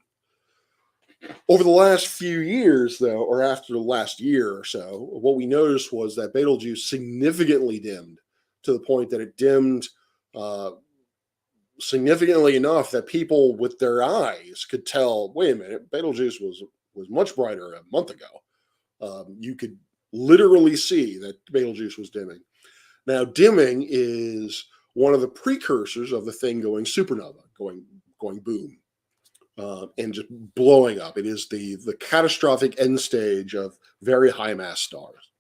Over the last few years, though, or after the last year or so, what we noticed was that Betelgeuse significantly dimmed, to the point that it dimmed significantly enough that people with their eyes could tell, wait a minute, Betelgeuse was much brighter a month ago. You could literally see that Betelgeuse was dimming. Now, dimming is one of the precursors of the thing going supernova, going boom. And just blowing up. It is the catastrophic end stage of very high mass stars.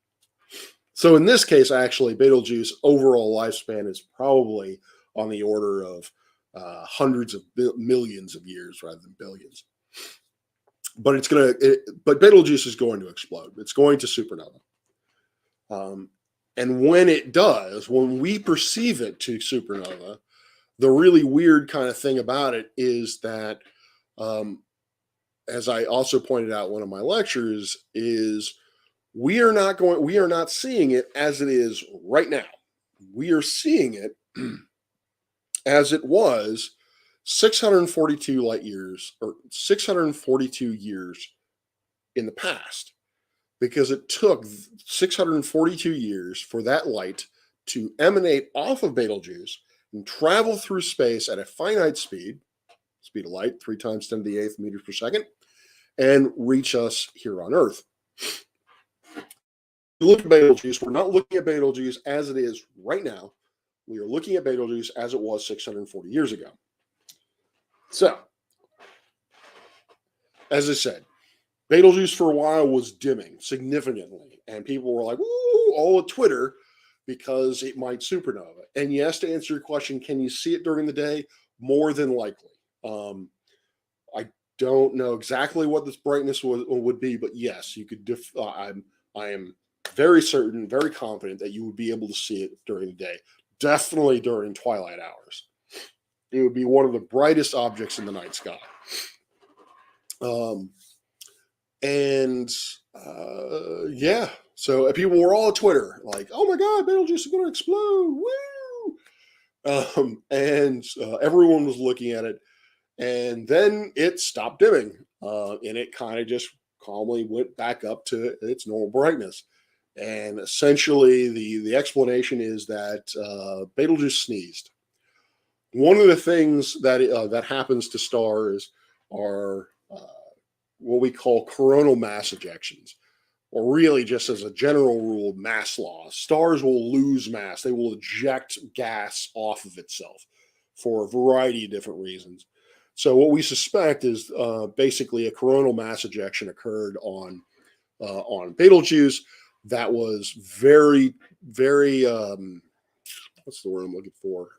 So in this case, actually, Betelgeuse overall lifespan is probably on the order of hundreds of millions of years rather than billions. But Betelgeuse is going to explode. It's going to supernova. And when it does, when we perceive it to supernova, the really weird kind of thing about it is that, as I also pointed out in one of my lectures, is we are not seeing it as it is right now. We are seeing it as it was 642 light years, or 642 years in the past, because it took 642 years for that light to emanate off of Betelgeuse and travel through space at a finite speed of light, 3 times 10 to the 8th meters per second, and reach us here on Earth. Look at Betelgeuse. We're not looking at Betelgeuse as it is right now. We are looking at Betelgeuse as it was 640 years ago. So, as I said, Betelgeuse for a while was dimming significantly, and people were like, "Ooh," all at Twitter, because it might supernova. And yes, to answer your question, can you see it during the day? More than likely. I don't know exactly what this brightness would be, but yes, you could. I am very certain, very confident that you would be able to see it during the day. Definitely during twilight hours. It would be one of the brightest objects in the night sky. Yeah, so people were all on Twitter like, "Oh my God, Betelgeuse is going to explode!" Woo! Everyone was looking at it, and then it stopped dimming, and it kind of just calmly went back up to its normal brightness. And essentially, the explanation is that Betelgeuse sneezed. One of the things that happens to stars are what we call coronal mass ejections, or really, just as a general rule, mass loss. Stars will lose mass; they will eject gas off of itself for a variety of different reasons. So, what we suspect is basically a coronal mass ejection occurred on Betelgeuse. That was very, very, what's the word I'm looking for?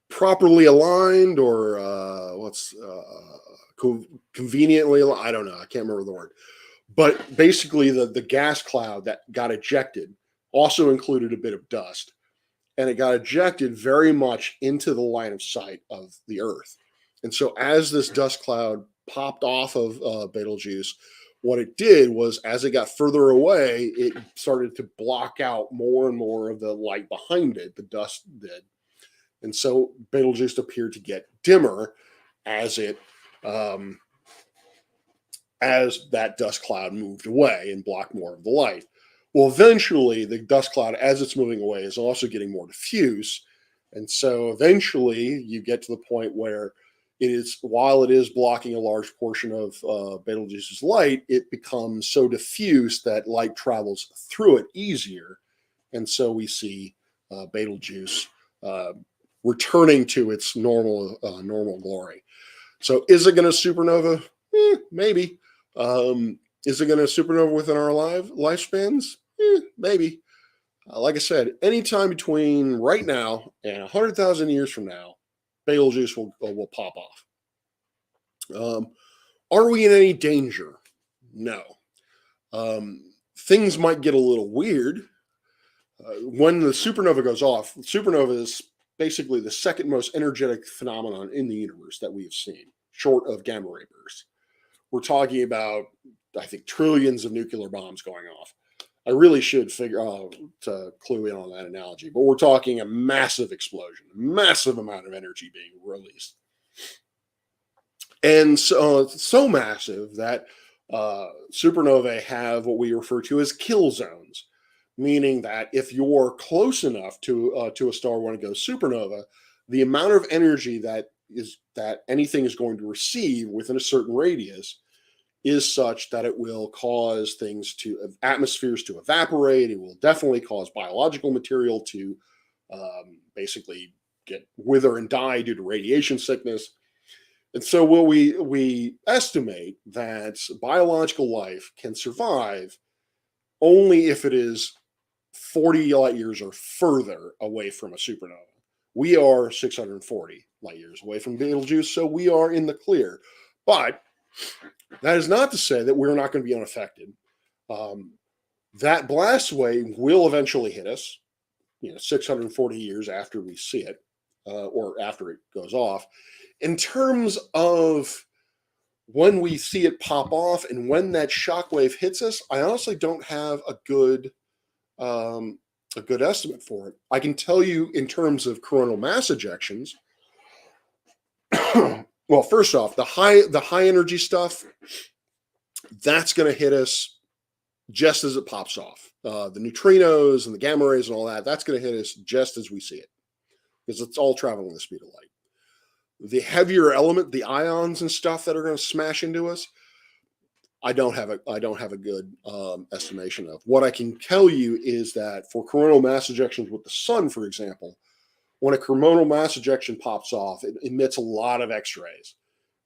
Properly aligned, or conveniently, I don't know. I can't remember the word. But basically, the gas cloud that got ejected also included a bit of dust. And it got ejected very much into the line of sight of the Earth. And so as this dust cloud popped off of Betelgeuse, what it did was, as it got further away, it started to block out more and more of the light behind it, the dust did. And so Betelgeuse appeared to get dimmer as that dust cloud moved away and blocked more of the light. Well, eventually, the dust cloud, as it's moving away, is also getting more diffuse. And so eventually, you get to the point where while it is blocking a large portion of Betelgeuse's light, it becomes so diffuse that light travels through it easier. And so we see Betelgeuse returning to its normal glory. So is it going to supernova? Maybe. Is it going to supernova within our lifespans? Maybe. Like I said, anytime between right now and 100,000 years from now, Betelgeuse will pop off. Are we in any danger? No. Things might get a little weird. When the supernova goes off, supernova is basically the second most energetic phenomenon in the universe that we have seen, short of gamma ray bursts. We're talking about, I think, trillions of nuclear bombs going off. I really should figure out to clue in on that analogy, but we're talking a massive explosion, a massive amount of energy being released. And so massive that supernovae have what we refer to as kill zones, meaning that if you're close enough to a star when it goes supernova, the amount of energy that anything is going to receive within a certain radius is such that it will cause atmospheres to evaporate. It will definitely cause biological material to basically wither and die due to radiation sickness. And so we estimate that biological life can survive only if it is 40 light years or further away from a supernova. We are 640 light years away from Betelgeuse, so we are in the clear. But That is not to say that we're not going to be unaffected. That blast wave will eventually hit us, 640 years after we see it, or after it goes off. In terms of when we see it pop off and when that shock wave hits us, I honestly don't have a good estimate for it. I can tell you in terms of coronal mass ejections. Well, first off, the high energy stuff, that's going to hit us just as it pops off. The neutrinos and the gamma rays and all that, that's going to hit us just as we see it, because it's all traveling the speed of light. The heavier element, the ions and stuff that are going to smash into us, I don't have a good estimation of. What I can tell you is that for coronal mass ejections with the sun, for example, when a coronal mass ejection pops off, it emits a lot of X-rays.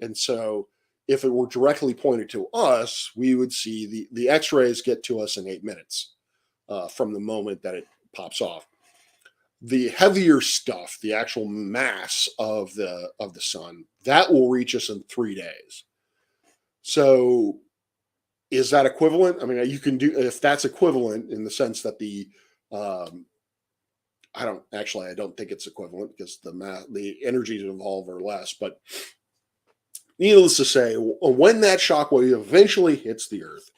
And so if it were directly pointed to us, we would see the X-rays get to us in 8 minutes from the moment that it pops off. The heavier stuff, the actual mass of the sun, that will reach us in 3 days. So is that equivalent? I mean, you can do, if that's equivalent in the sense that I don't think it's equivalent, because the energies involved are less. But needless to say, when that shock wave eventually hits the Earth,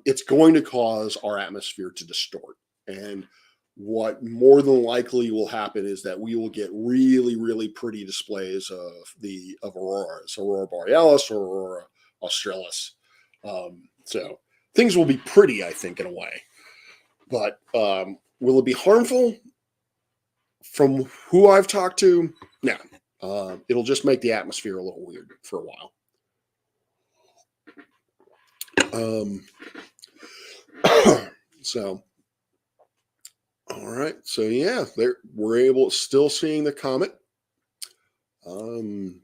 it's going to cause our atmosphere to distort. And what more than likely will happen is that we will get really, really pretty displays of auroras, aurora borealis or aurora australis. So things will be pretty, I think, in a way. But will it be harmful? From who I've talked to, no. It'll just make the atmosphere a little weird for a while. So, all right. So yeah, we're still seeing the comet. Oh man.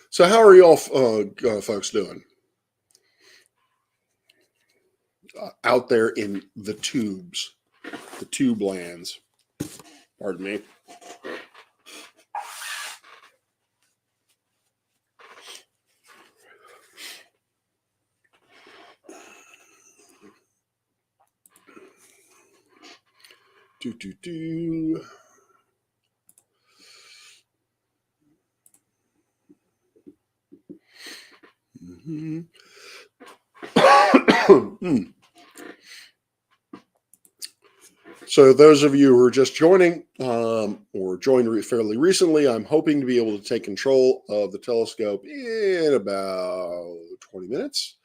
So how are y'all folks doing out there in the tubes, the tube lands? Pardon me. Mm-hmm. So those of you who are just joining or joined fairly recently, I'm hoping to be able to take control of the telescope in about 20 minutes.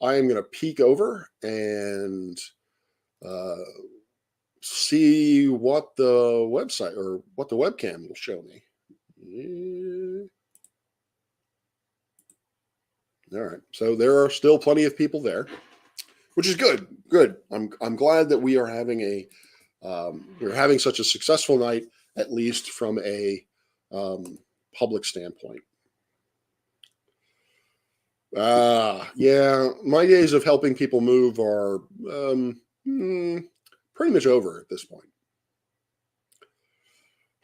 I am going to peek over and see what the website or what the webcam will show me. All right. So there are still plenty of people there, which is good. Good. I'm glad that we are having we're having such a successful night, at least from a public standpoint. Yeah, my days of helping people move are pretty much over at this point.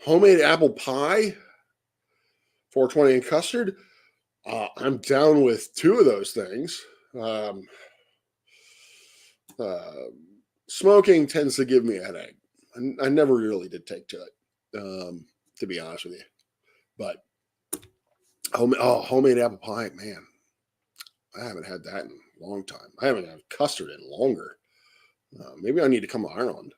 Homemade apple pie, 420 and custard. I'm down with 2 of those things. Smoking tends to give me a headache. I never really did take to it, to be honest with you. But homemade apple pie, man, I haven't had that in a long time. I haven't had custard in longer. Maybe I need to come to Ireland.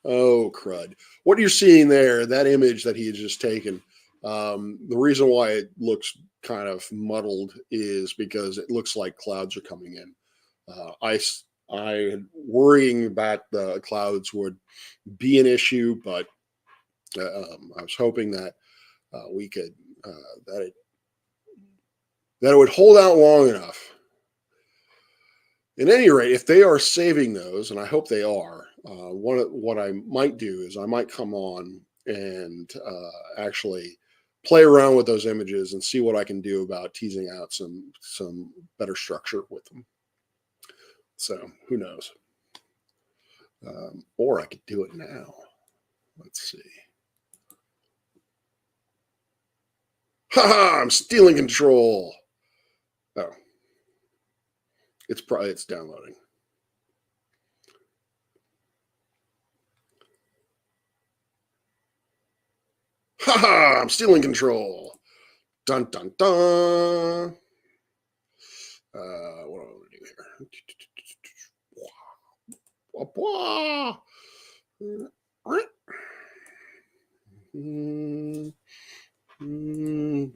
Oh, crud. What you're seeing there, that image that he had just taken, the reason why it looks kind of muddled is because it looks like clouds are coming in. I worrying that the clouds would be an issue, but I was hoping that we could that it would hold out long enough. At any rate, if they are saving those, and I hope they are, what I might do is I might come on and actually play around with those images and see what I can do about teasing out some better structure with them. So who knows? Or I could do it now. Let's see. Ha! I'm stealing control. Oh, it's downloading. Ha! I'm stealing control. Dun dun dun. What do I want to do here?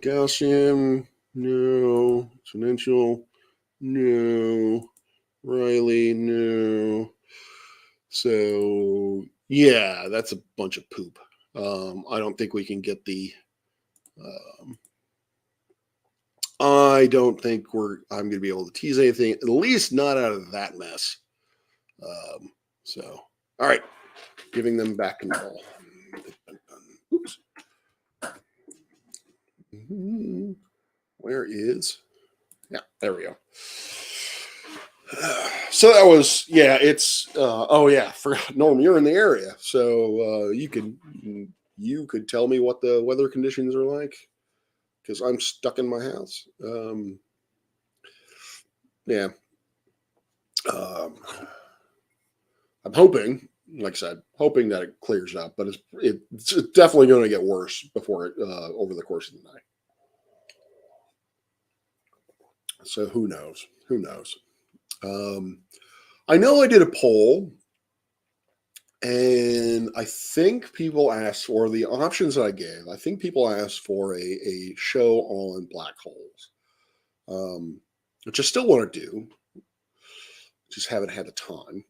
Gaussian, no. Exponential, no. Riley, no. So yeah, that's a bunch of poop. I don't think we can get the. I don't think I'm going to be able to tease anything, at least not out of that mess. So, all right, giving them back control. Oops. Where is? Yeah, there we go. So that was, yeah, it's, oh yeah, Norm, you're in the area. So you could tell me what the weather conditions are like, because I'm stuck in my house. Yeah. I'm hoping, like I said, hoping that it clears up, but it's definitely going to get worse before it, over the course of the night. So who knows? Who knows? I know I did a poll, and I think people asked for the options that I gave. I think people asked for a show on black holes, which I still want to do. Just haven't had the time.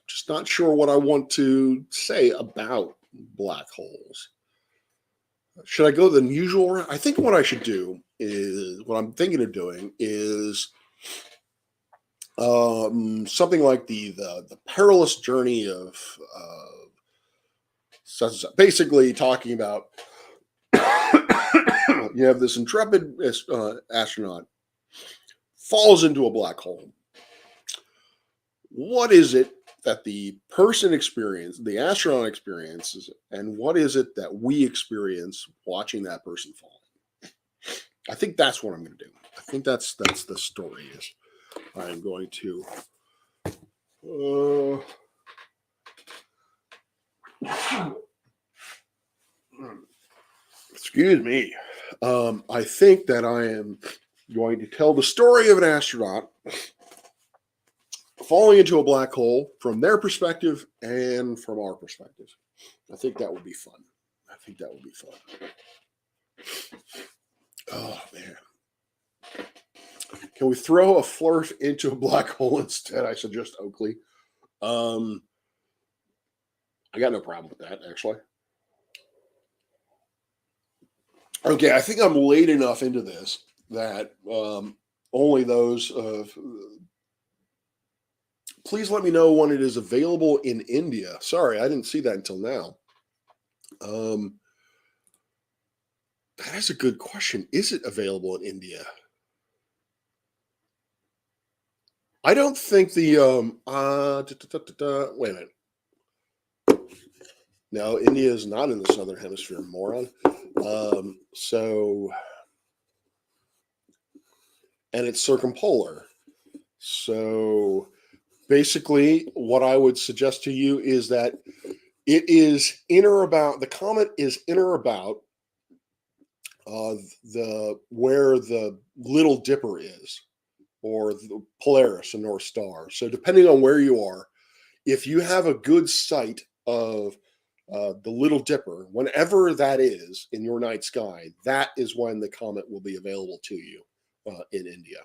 Just not sure what I want to say about black holes. Should I go the usual route? I think what I should do is, what I'm thinking of doing is something like the perilous journey of basically talking about you have this intrepid astronaut falls into a black hole. What is it that the person experiences, the astronaut experiences, and what is it that we experience watching that person fall? I think that's what I'm going to do. I think that's the story. Is I'm going to excuse me. I think that I am going to tell the story of an astronaut falling into a black hole from their perspective and from our perspective. I think that would be fun. I think that would be fun. Oh, man. Can we throw a flirt into a black hole instead? I suggest Oakley. I got no problem with that, actually. Okay, I think I'm late enough into this that only those please let me know when it is available in India. Sorry, I didn't see that until now. That is a good question. Is it available in India? I don't think the wait a minute. No, India is not in the southern hemisphere, moron. So, and it's circumpolar. So basically, what I would suggest to you is that it is in or about, the comet is in or about where the Little Dipper is, or the Polaris, a North Star. So depending on where you are, if you have a good sight of the Little Dipper, whenever that is in your night sky, that is when the comet will be available to you in India.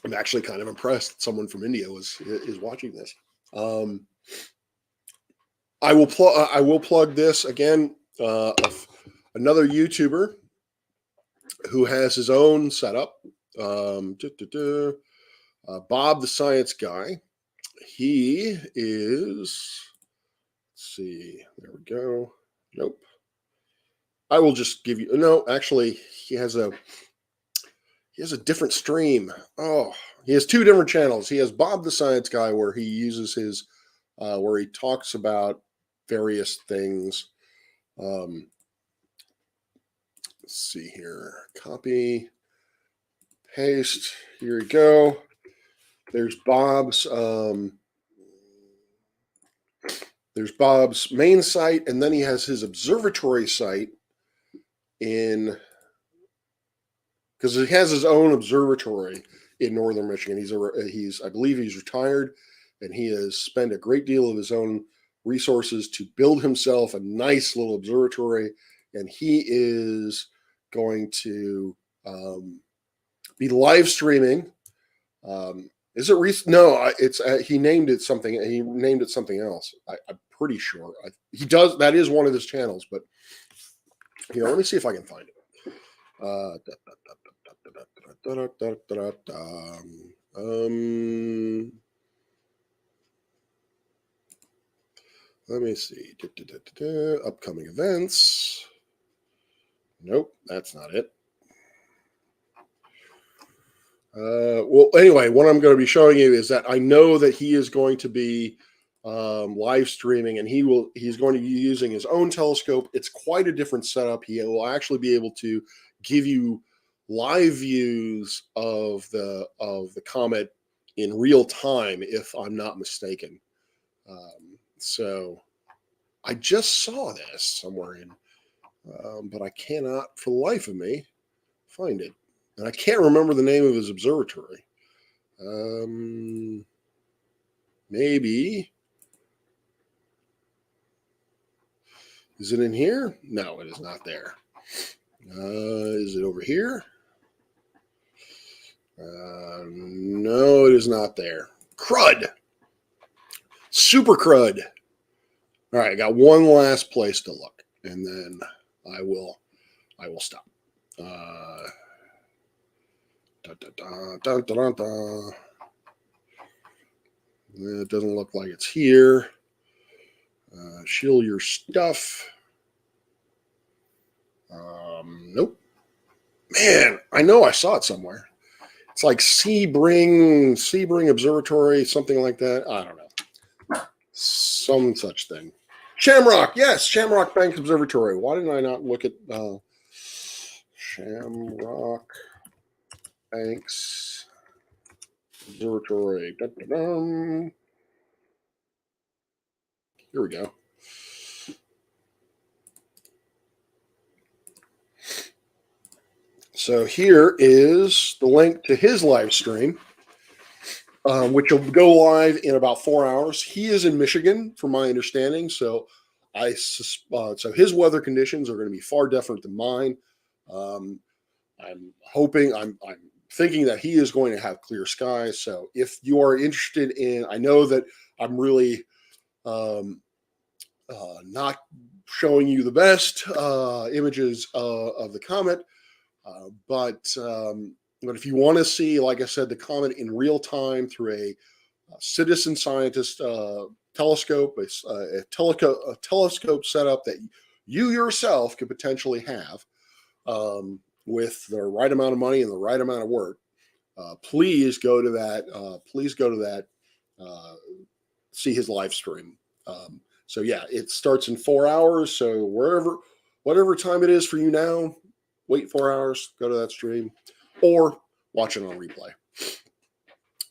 I'm actually kind of impressed someone from India is watching this. I will plug this again. Another YouTuber who has his own setup. Bob the Science Guy. He is. Let's see. There we go. Nope. I will just give you. No, actually, he has He has a different stream. Oh, he has two different channels. He has Bob the Science Guy, where he uses his, where he talks about various things. Let's see here. Copy, paste. Here we go. There's Bob's. There's Bob's main site, and then he has his observatory site in, because he has his own observatory in northern Michigan. I believe he's retired, and he has spent a great deal of his own resources to build himself a nice little observatory, and he is going to be live streaming. Is it recent? No, it's he named it something. He named it something else. I'm pretty sure he does. That is one of his channels, but let me see if I can find it. Let me see. Upcoming events. Nope, that's not it. Well, anyway, what I'm going to be showing you is that I know that he is going to be live streaming, and he's going to be using his own telescope. It's quite a different setup. He will actually be able to give you live views of the comet in real time, if I'm not mistaken. So I just saw this somewhere but I cannot for the life of me find it. And I can't remember the name of his observatory. Maybe. Is it in here? No, it is not there. Is it over here? No, it is not there. Crud. Super crud. All right, I got one last place to look, and then I will stop. It doesn't look like it's here. Shield your stuff. Nope. Man, I know I saw it somewhere. It's like Sebring Observatory, something like that. I don't know. Some such thing. Shamrock, yes, Shamrock Banks Observatory. Why didn't I not look at Shamrock Banks Observatory? Dun-dun-dun. Here we go. So here is the link to his live stream, which will go live in about 4 hours. He is in Michigan, from my understanding, so so his weather conditions are going to be far different than mine. I'm thinking that he is going to have clear skies. So if you are interested in, I know that I'm really not showing you the best images of the comet, but if you want to see, like I said, the comet in real time through a citizen scientist telescope, a telescope setup that you yourself could potentially have with the right amount of money and the right amount of work, please go to that. See his live stream. So yeah, it starts in 4 hours. So whatever time it is for you now, wait 4 hours, go to that stream, or watch it on replay.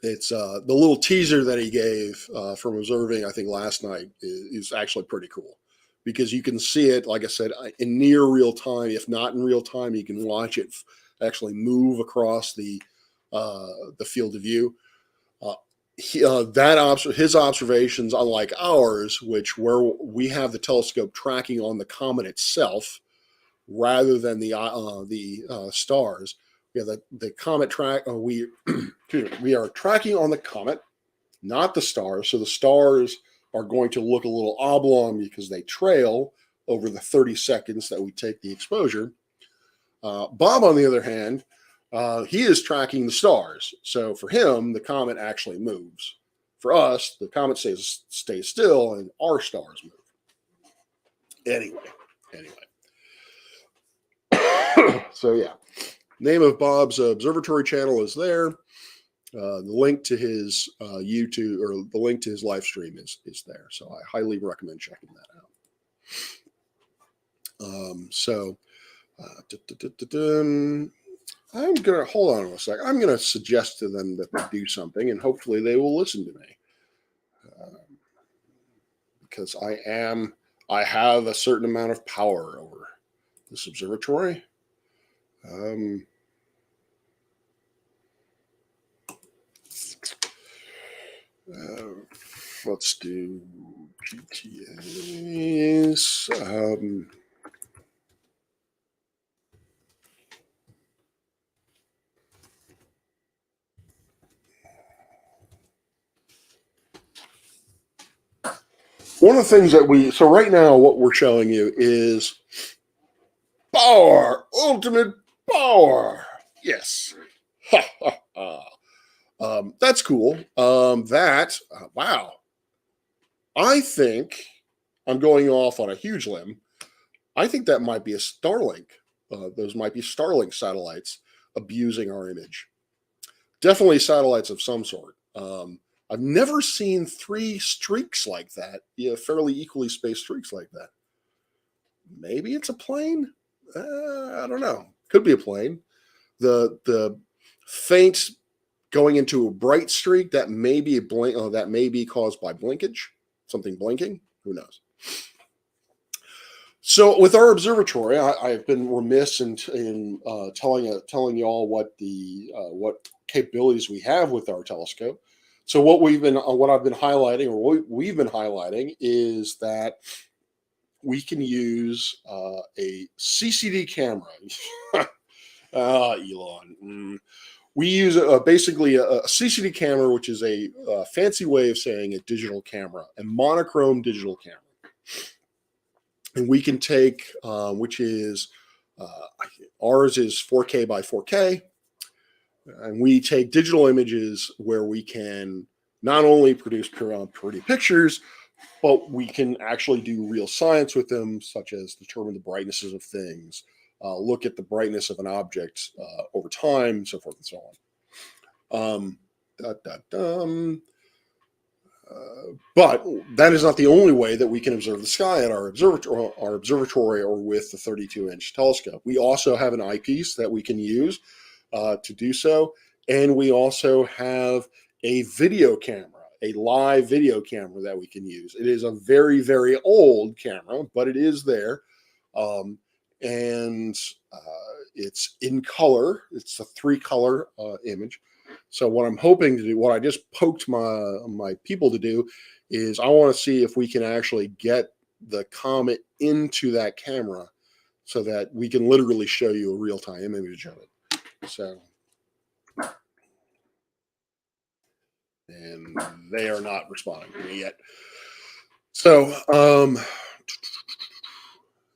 It's the little teaser that he gave from observing, I think, last night is actually pretty cool, because you can see it, like I said, in near real time. If not in real time, you can watch it actually move across the field of view. His observations, unlike ours, where we have the telescope tracking on the comet itself rather than the stars. We have the comet track. We are tracking on the comet, not the stars. So the stars are going to look a little oblong because they trail over the 30 seconds that we take the exposure. Bob, on the other hand, he is tracking the stars. So for him, the comet actually moves. For us, the comet stays still and our stars move. Anyway. So yeah. Name of Bob's observatory channel is there. The link to his YouTube, or the link to his live stream is there. So I highly recommend checking that out. I'm going to hold on a sec. I'm going to suggest to them that they do something, and hopefully they will listen to me. Because I have a certain amount of power over this observatory. Let's do PTAs. One of the things that so right now what we're showing you is power, ultimate power. Yes. That's cool. Wow. I think I'm going off on a huge limb. I think that might be a Starlink. Those might be Starlink satellites abusing our image. Definitely satellites of some sort. I've never seen 3 streaks like that, fairly equally spaced streaks like that. Maybe it's a plane? I don't know. Could be a plane. The faint going into a bright streak, that may be that may be caused by blinkage, something blinking. Who knows? So with our observatory, I've been remiss in telling you all what capabilities we have with our telescope. So what I've been highlighting, or what we've been highlighting, is that we can use a CCD camera. Elon. We use basically a CCD camera, which is a fancy way of saying a digital camera, a monochrome digital camera. And we can take, which is, ours is 4K by 4K. And we take digital images where we can not only produce pretty pictures, but we can actually do real science with them, such as determine the brightnesses of things, look at the brightness of an object over time, so forth and so on. But that is not the only way that we can observe the sky at our observatory or with the 32-inch telescope. We also have an eyepiece that we can use to do so, and we also have a video camera, a live video camera that we can use. It is a very, very old camera, but it is there, and it's in color. It's a 3-color image. So what I'm hoping to do, what I just poked my people to do, is I want to see if we can actually get the comet into that camera so that we can literally show you a real-time image of it. So, and they are not responding to me yet. So,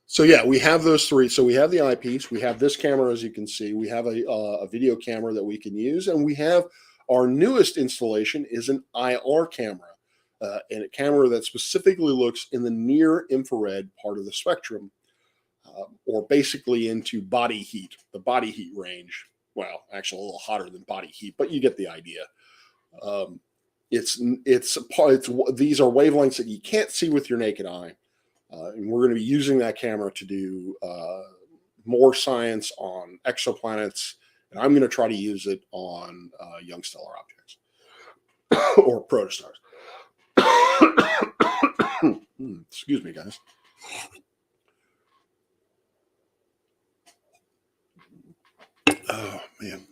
so yeah, we have those 3. So we have the eyepiece, we have this camera, as you can see, we have a video camera that we can use, and we have our newest installation is an IR camera, and a camera that specifically looks in the near infrared part of the spectrum, or basically into body heat, the body heat range. Well, actually a little hotter than body heat, but you get the idea. These are wavelengths that you can't see with your naked eye. And we're going to be using that camera to do more science on exoplanets, and I'm going to try to use it on young stellar objects or protostars. Excuse me, guys. Oh, man.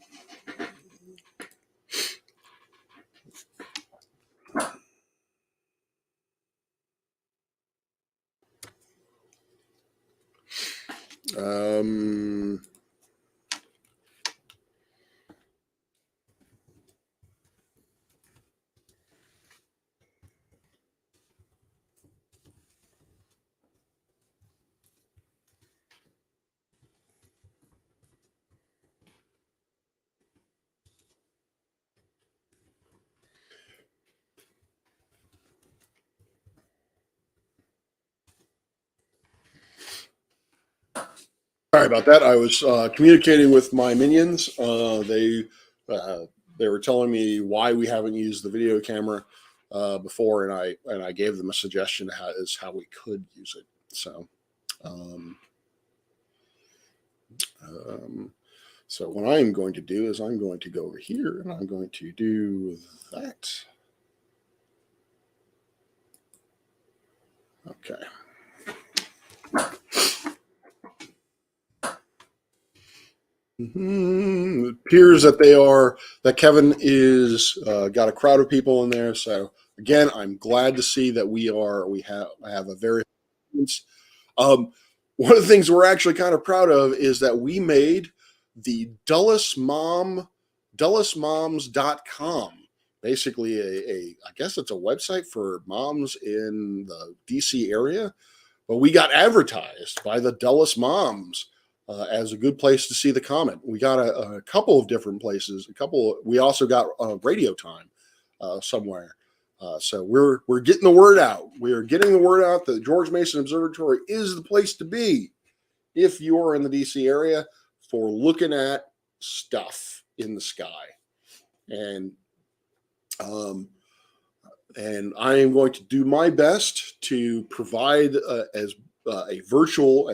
Sorry about that. I was communicating with my minions. They were telling me why we haven't used the video camera before, and I gave them a suggestion as how we could use it. So, so what I'm going to do is I'm going to go over here and I'm going to do that. Okay. It appears that Kevin is got a crowd of people in there. So again, I'm glad to see that we have a very one of the things we're actually kind of proud of is that we made the dullusmoms.com, basically I guess it's a website for moms in the DC area, but we got advertised by the Dulles Moms as a good place to see the comet. We got a couple of different places. We also got radio time somewhere. So we're getting the word out. We are getting the word out that George Mason Observatory is the place to be if you are in the DC area for looking at stuff in the sky. And I am going to do my best to provide a virtual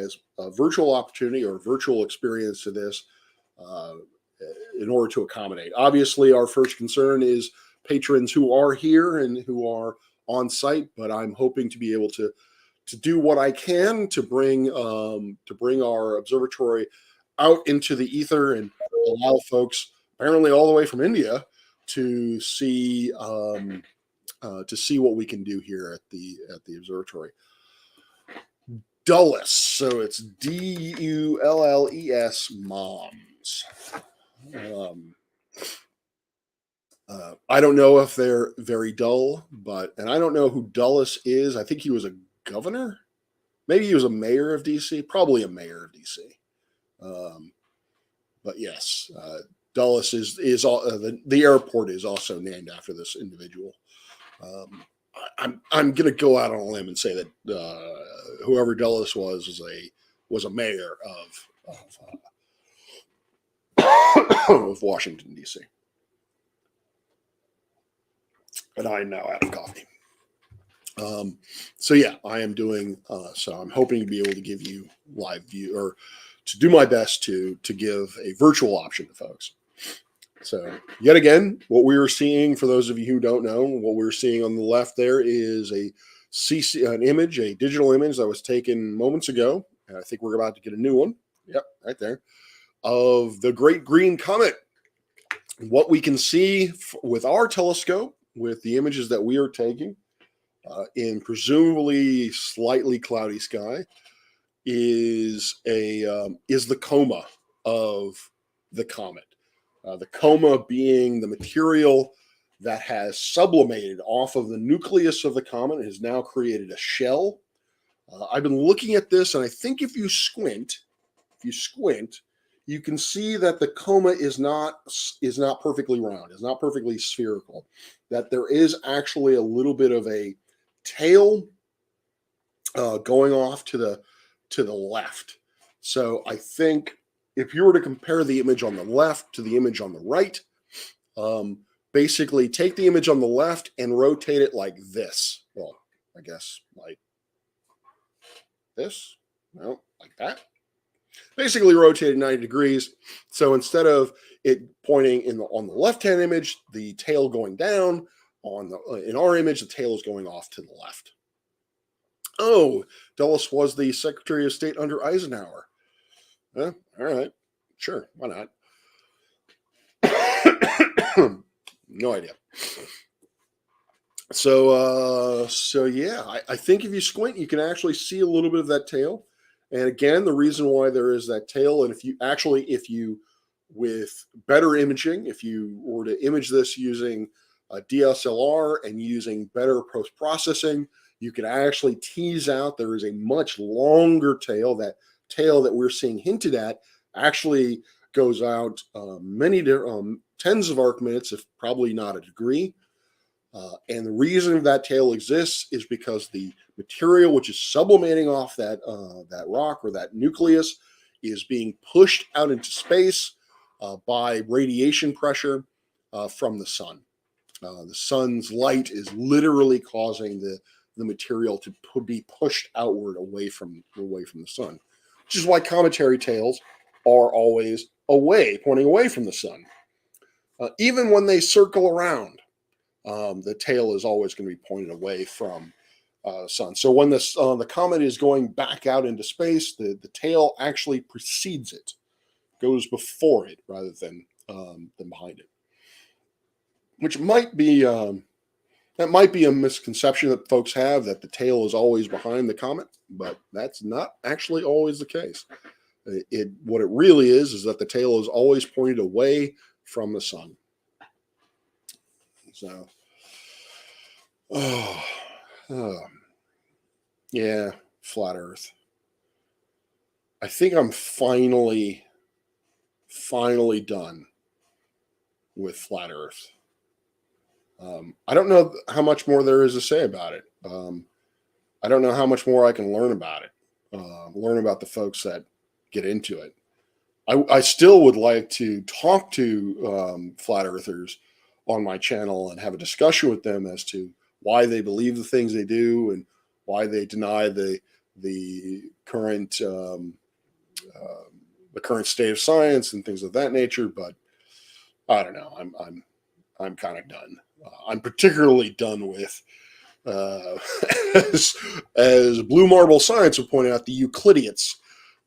opportunity or virtual experience to this in order to accommodate. Obviously, our first concern is patrons who are here and who are on site, but I'm hoping to be able to do what I can to bring our observatory out into the ether and allow folks, apparently all the way from India, to see what we can do here at the observatory. Dulles, so it's Dulles moms. I don't know if they're very dull, and I don't know who Dulles is. I think he was a governor. Maybe he was a mayor of DC. Probably a mayor of DC. But yes, Dulles is the airport is also named after this individual. I'm going to go out on a limb and say that whoever Dulles was a mayor of Washington D.C. And I'm now out of coffee. So yeah, I am doing. So I'm hoping to be able to give you live view or to do my best to give a virtual option to folks. So yet again, what we were seeing, for those of you who don't know, what we're seeing on the left there is an image, a digital image that was taken moments ago. And I think we're about to get a new one. Yep, right there, of the Great Green Comet. What we can see with our telescope, with the images that we are taking in presumably slightly cloudy sky, is the coma of the comet. The coma being the material that has sublimated off of the nucleus of the comet and has now created a shell. I've been looking at this, and I think if you squint, you can see that the coma is not perfectly round, is not perfectly spherical. That there is actually a little bit of a tail going off to the left. So I think if you were to compare the image on the left to the image on the right, basically take the image on the left and rotate it like this. Well, I guess like this. No, like that. Basically rotated 90 degrees. So instead of it pointing on the left-hand image, the tail going down, in our image, the tail is going off to the left. Oh, Dulles was the Secretary of State under Eisenhower. All right, sure, why not? No idea. So yeah, I think if you squint, you can actually see a little bit of that tail. And again, the reason why there is that tail, and if you with better imaging, if you were to image this using a DSLR and using better post-processing, you can actually tease out there is a much longer tail. That tail that we're seeing hinted at actually goes out many tens of arc minutes, if probably not a degree. And the reason that tail exists is because the material which is sublimating off that rock or that nucleus is being pushed out into space by radiation pressure from the sun. The sun's light is literally causing the material to be pushed outward away from the sun, which is why cometary tails are always pointing away from the sun. Even when they circle around, the tail is always going to be pointed away from the sun. So when the comet is going back out into space, the tail actually precedes it, goes before it rather than behind it, which might be that might be a misconception that folks have, that the tail is always behind the comet, but that's not actually always the case. What it really is that the tail is always pointed away from the sun. So, yeah, flat Earth. I think I'm finally done with flat Earth. I don't know how much more there is to say about it. I don't know how much more I can learn about it, learn about the folks that get into it. I still would like to talk to flat earthers on my channel and have a discussion with them as to why they believe the things they do and why they deny the current state of science and things of that nature. But I don't know. I'm kind of done. I'm particularly done with, as Blue Marble Science would point out, the Euclideans,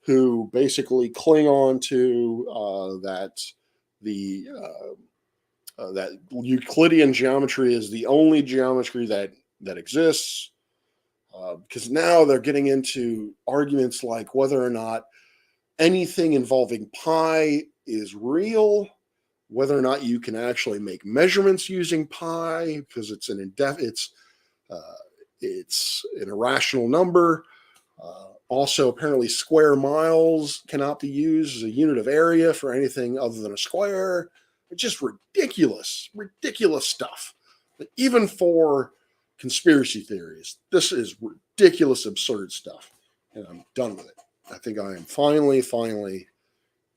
who basically cling on to that Euclidean geometry is the only geometry that exists, because now they're getting into arguments like whether or not anything involving pi is real, whether or not you can actually make measurements using pi because it's an irrational number. Also, apparently, square miles cannot be used as a unit of area for anything other than a square. It's just ridiculous stuff. But even for conspiracy theories, this is ridiculous, absurd stuff. And I'm done with it. I think I am finally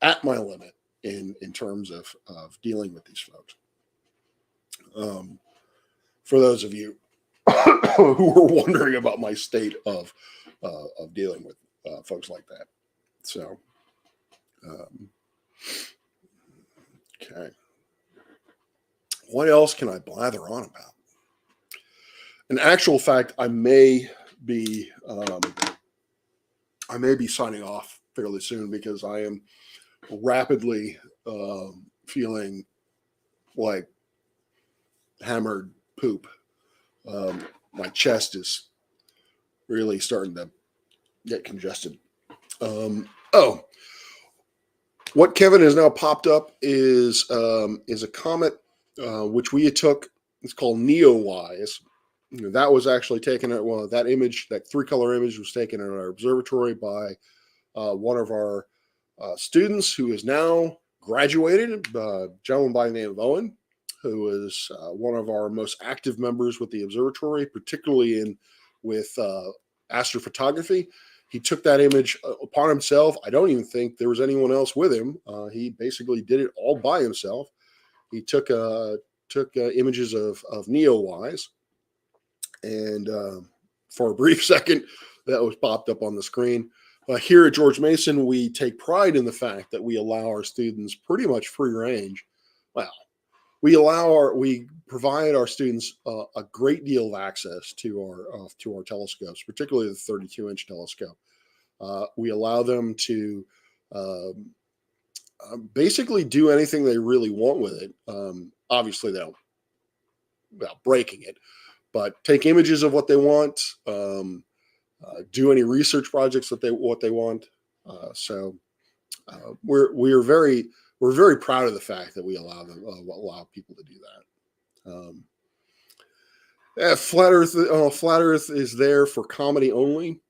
at my limit in terms of dealing with these folks. For those of you who were wondering about my state of dealing with folks like that. So, okay. What else can I blather on about? In actual fact, I may be signing off fairly soon because I am rapidly feeling like hammered poop. My chest is really starting to get congested. What Kevin has now popped up is a comet which we took. It's called Neowise. That was actually taken at that image, that 3-color image, was taken at our observatory by one of our students who is now graduated, a gentleman by the name of Owen, who is one of our most active members with the observatory, particularly with astrophotography. He took that image upon himself. I don't even think there was anyone else with him. He basically did it all by himself. He took images of Neowise, and for a brief second, that was popped up on the screen. Here at George Mason, we take pride in the fact that we allow our students pretty much free range. Well, we provide our students a great deal of access to our telescopes, particularly the 32-inch telescope. We allow them to basically do anything they really want with it. Obviously, they don't, without breaking it, but take images of what they want, do any research projects that what they want. So we're very proud of the fact that we allow people to do that. Flat Earth is there for comedy only.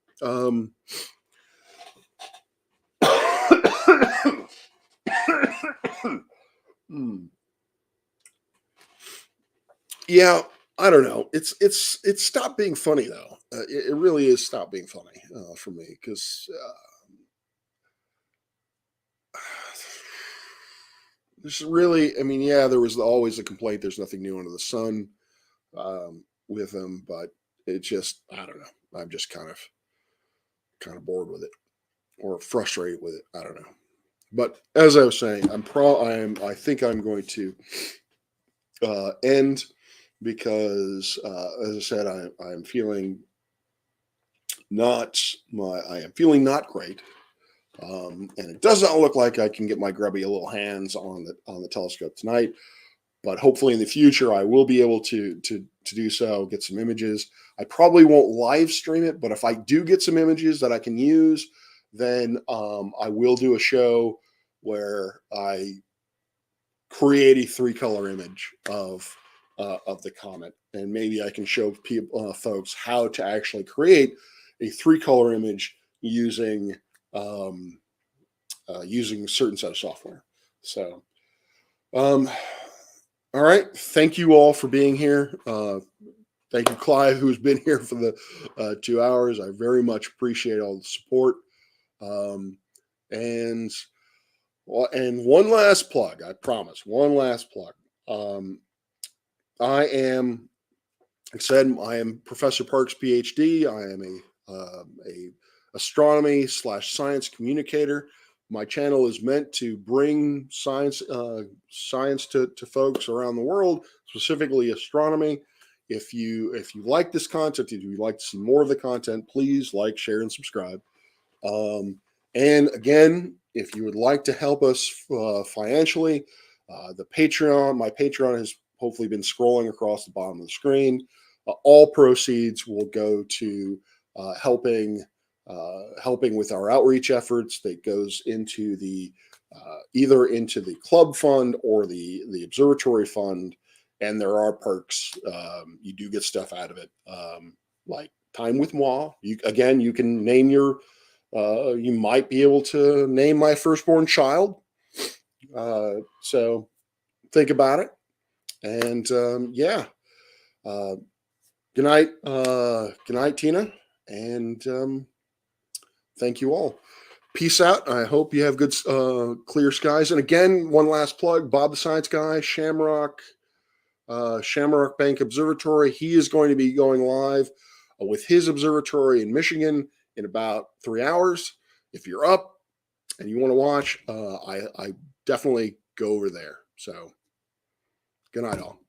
Yeah, I don't know. It's stopped being funny though. It really is stopped being funny for me because There's really, I mean, yeah, there was always a complaint. There's nothing new under the sun with them, but it just, I don't know. I'm just kind of bored with it or frustrated with it. I don't know. But as I was saying, I think I'm going to end because, as I said, I'm feeling I am feeling not great. And it does not look like I can get my grubby little hands on the telescope tonight. But hopefully in the future I will be able to do so, get some images. I probably won't live stream it, but if I do get some images that I can use, then I will do a show where I create a 3-color image of the comet, and maybe I can show people folks how to actually create a 3-color image using using a certain set of software. So, um, all right. Thank you all for being here. Thank you, Clive, who's been here for the 2 hours. I very much appreciate all the support. Um, and and one last plug, I promise. One last plug. I am, like I said, I am Professor Parks' PhD. I am a astronomy / science communicator. My channel is meant to bring science to folks around the world, specifically astronomy. If you like this content, if you'd like to see more of the content, please like, share, and subscribe. And again, if you would like to help us financially, my Patreon has hopefully been scrolling across the bottom of the screen. All proceeds will go to helping with our outreach efforts. That goes into the either into the club fund or the observatory fund. And there are perks. You do get stuff out of it, like time with moi. You can name your. You might be able to name my firstborn child. So think about it. And yeah. Good night. Good night, Tina. And thank you all. Peace out. I hope you have good, clear skies. And again, one last plug: Bob the Science Guy, Shamrock Bank Observatory. He is going to be going live with his observatory in Michigan in about 3 hours. If you're up and you want to watch, I definitely go over there. So, good night, all.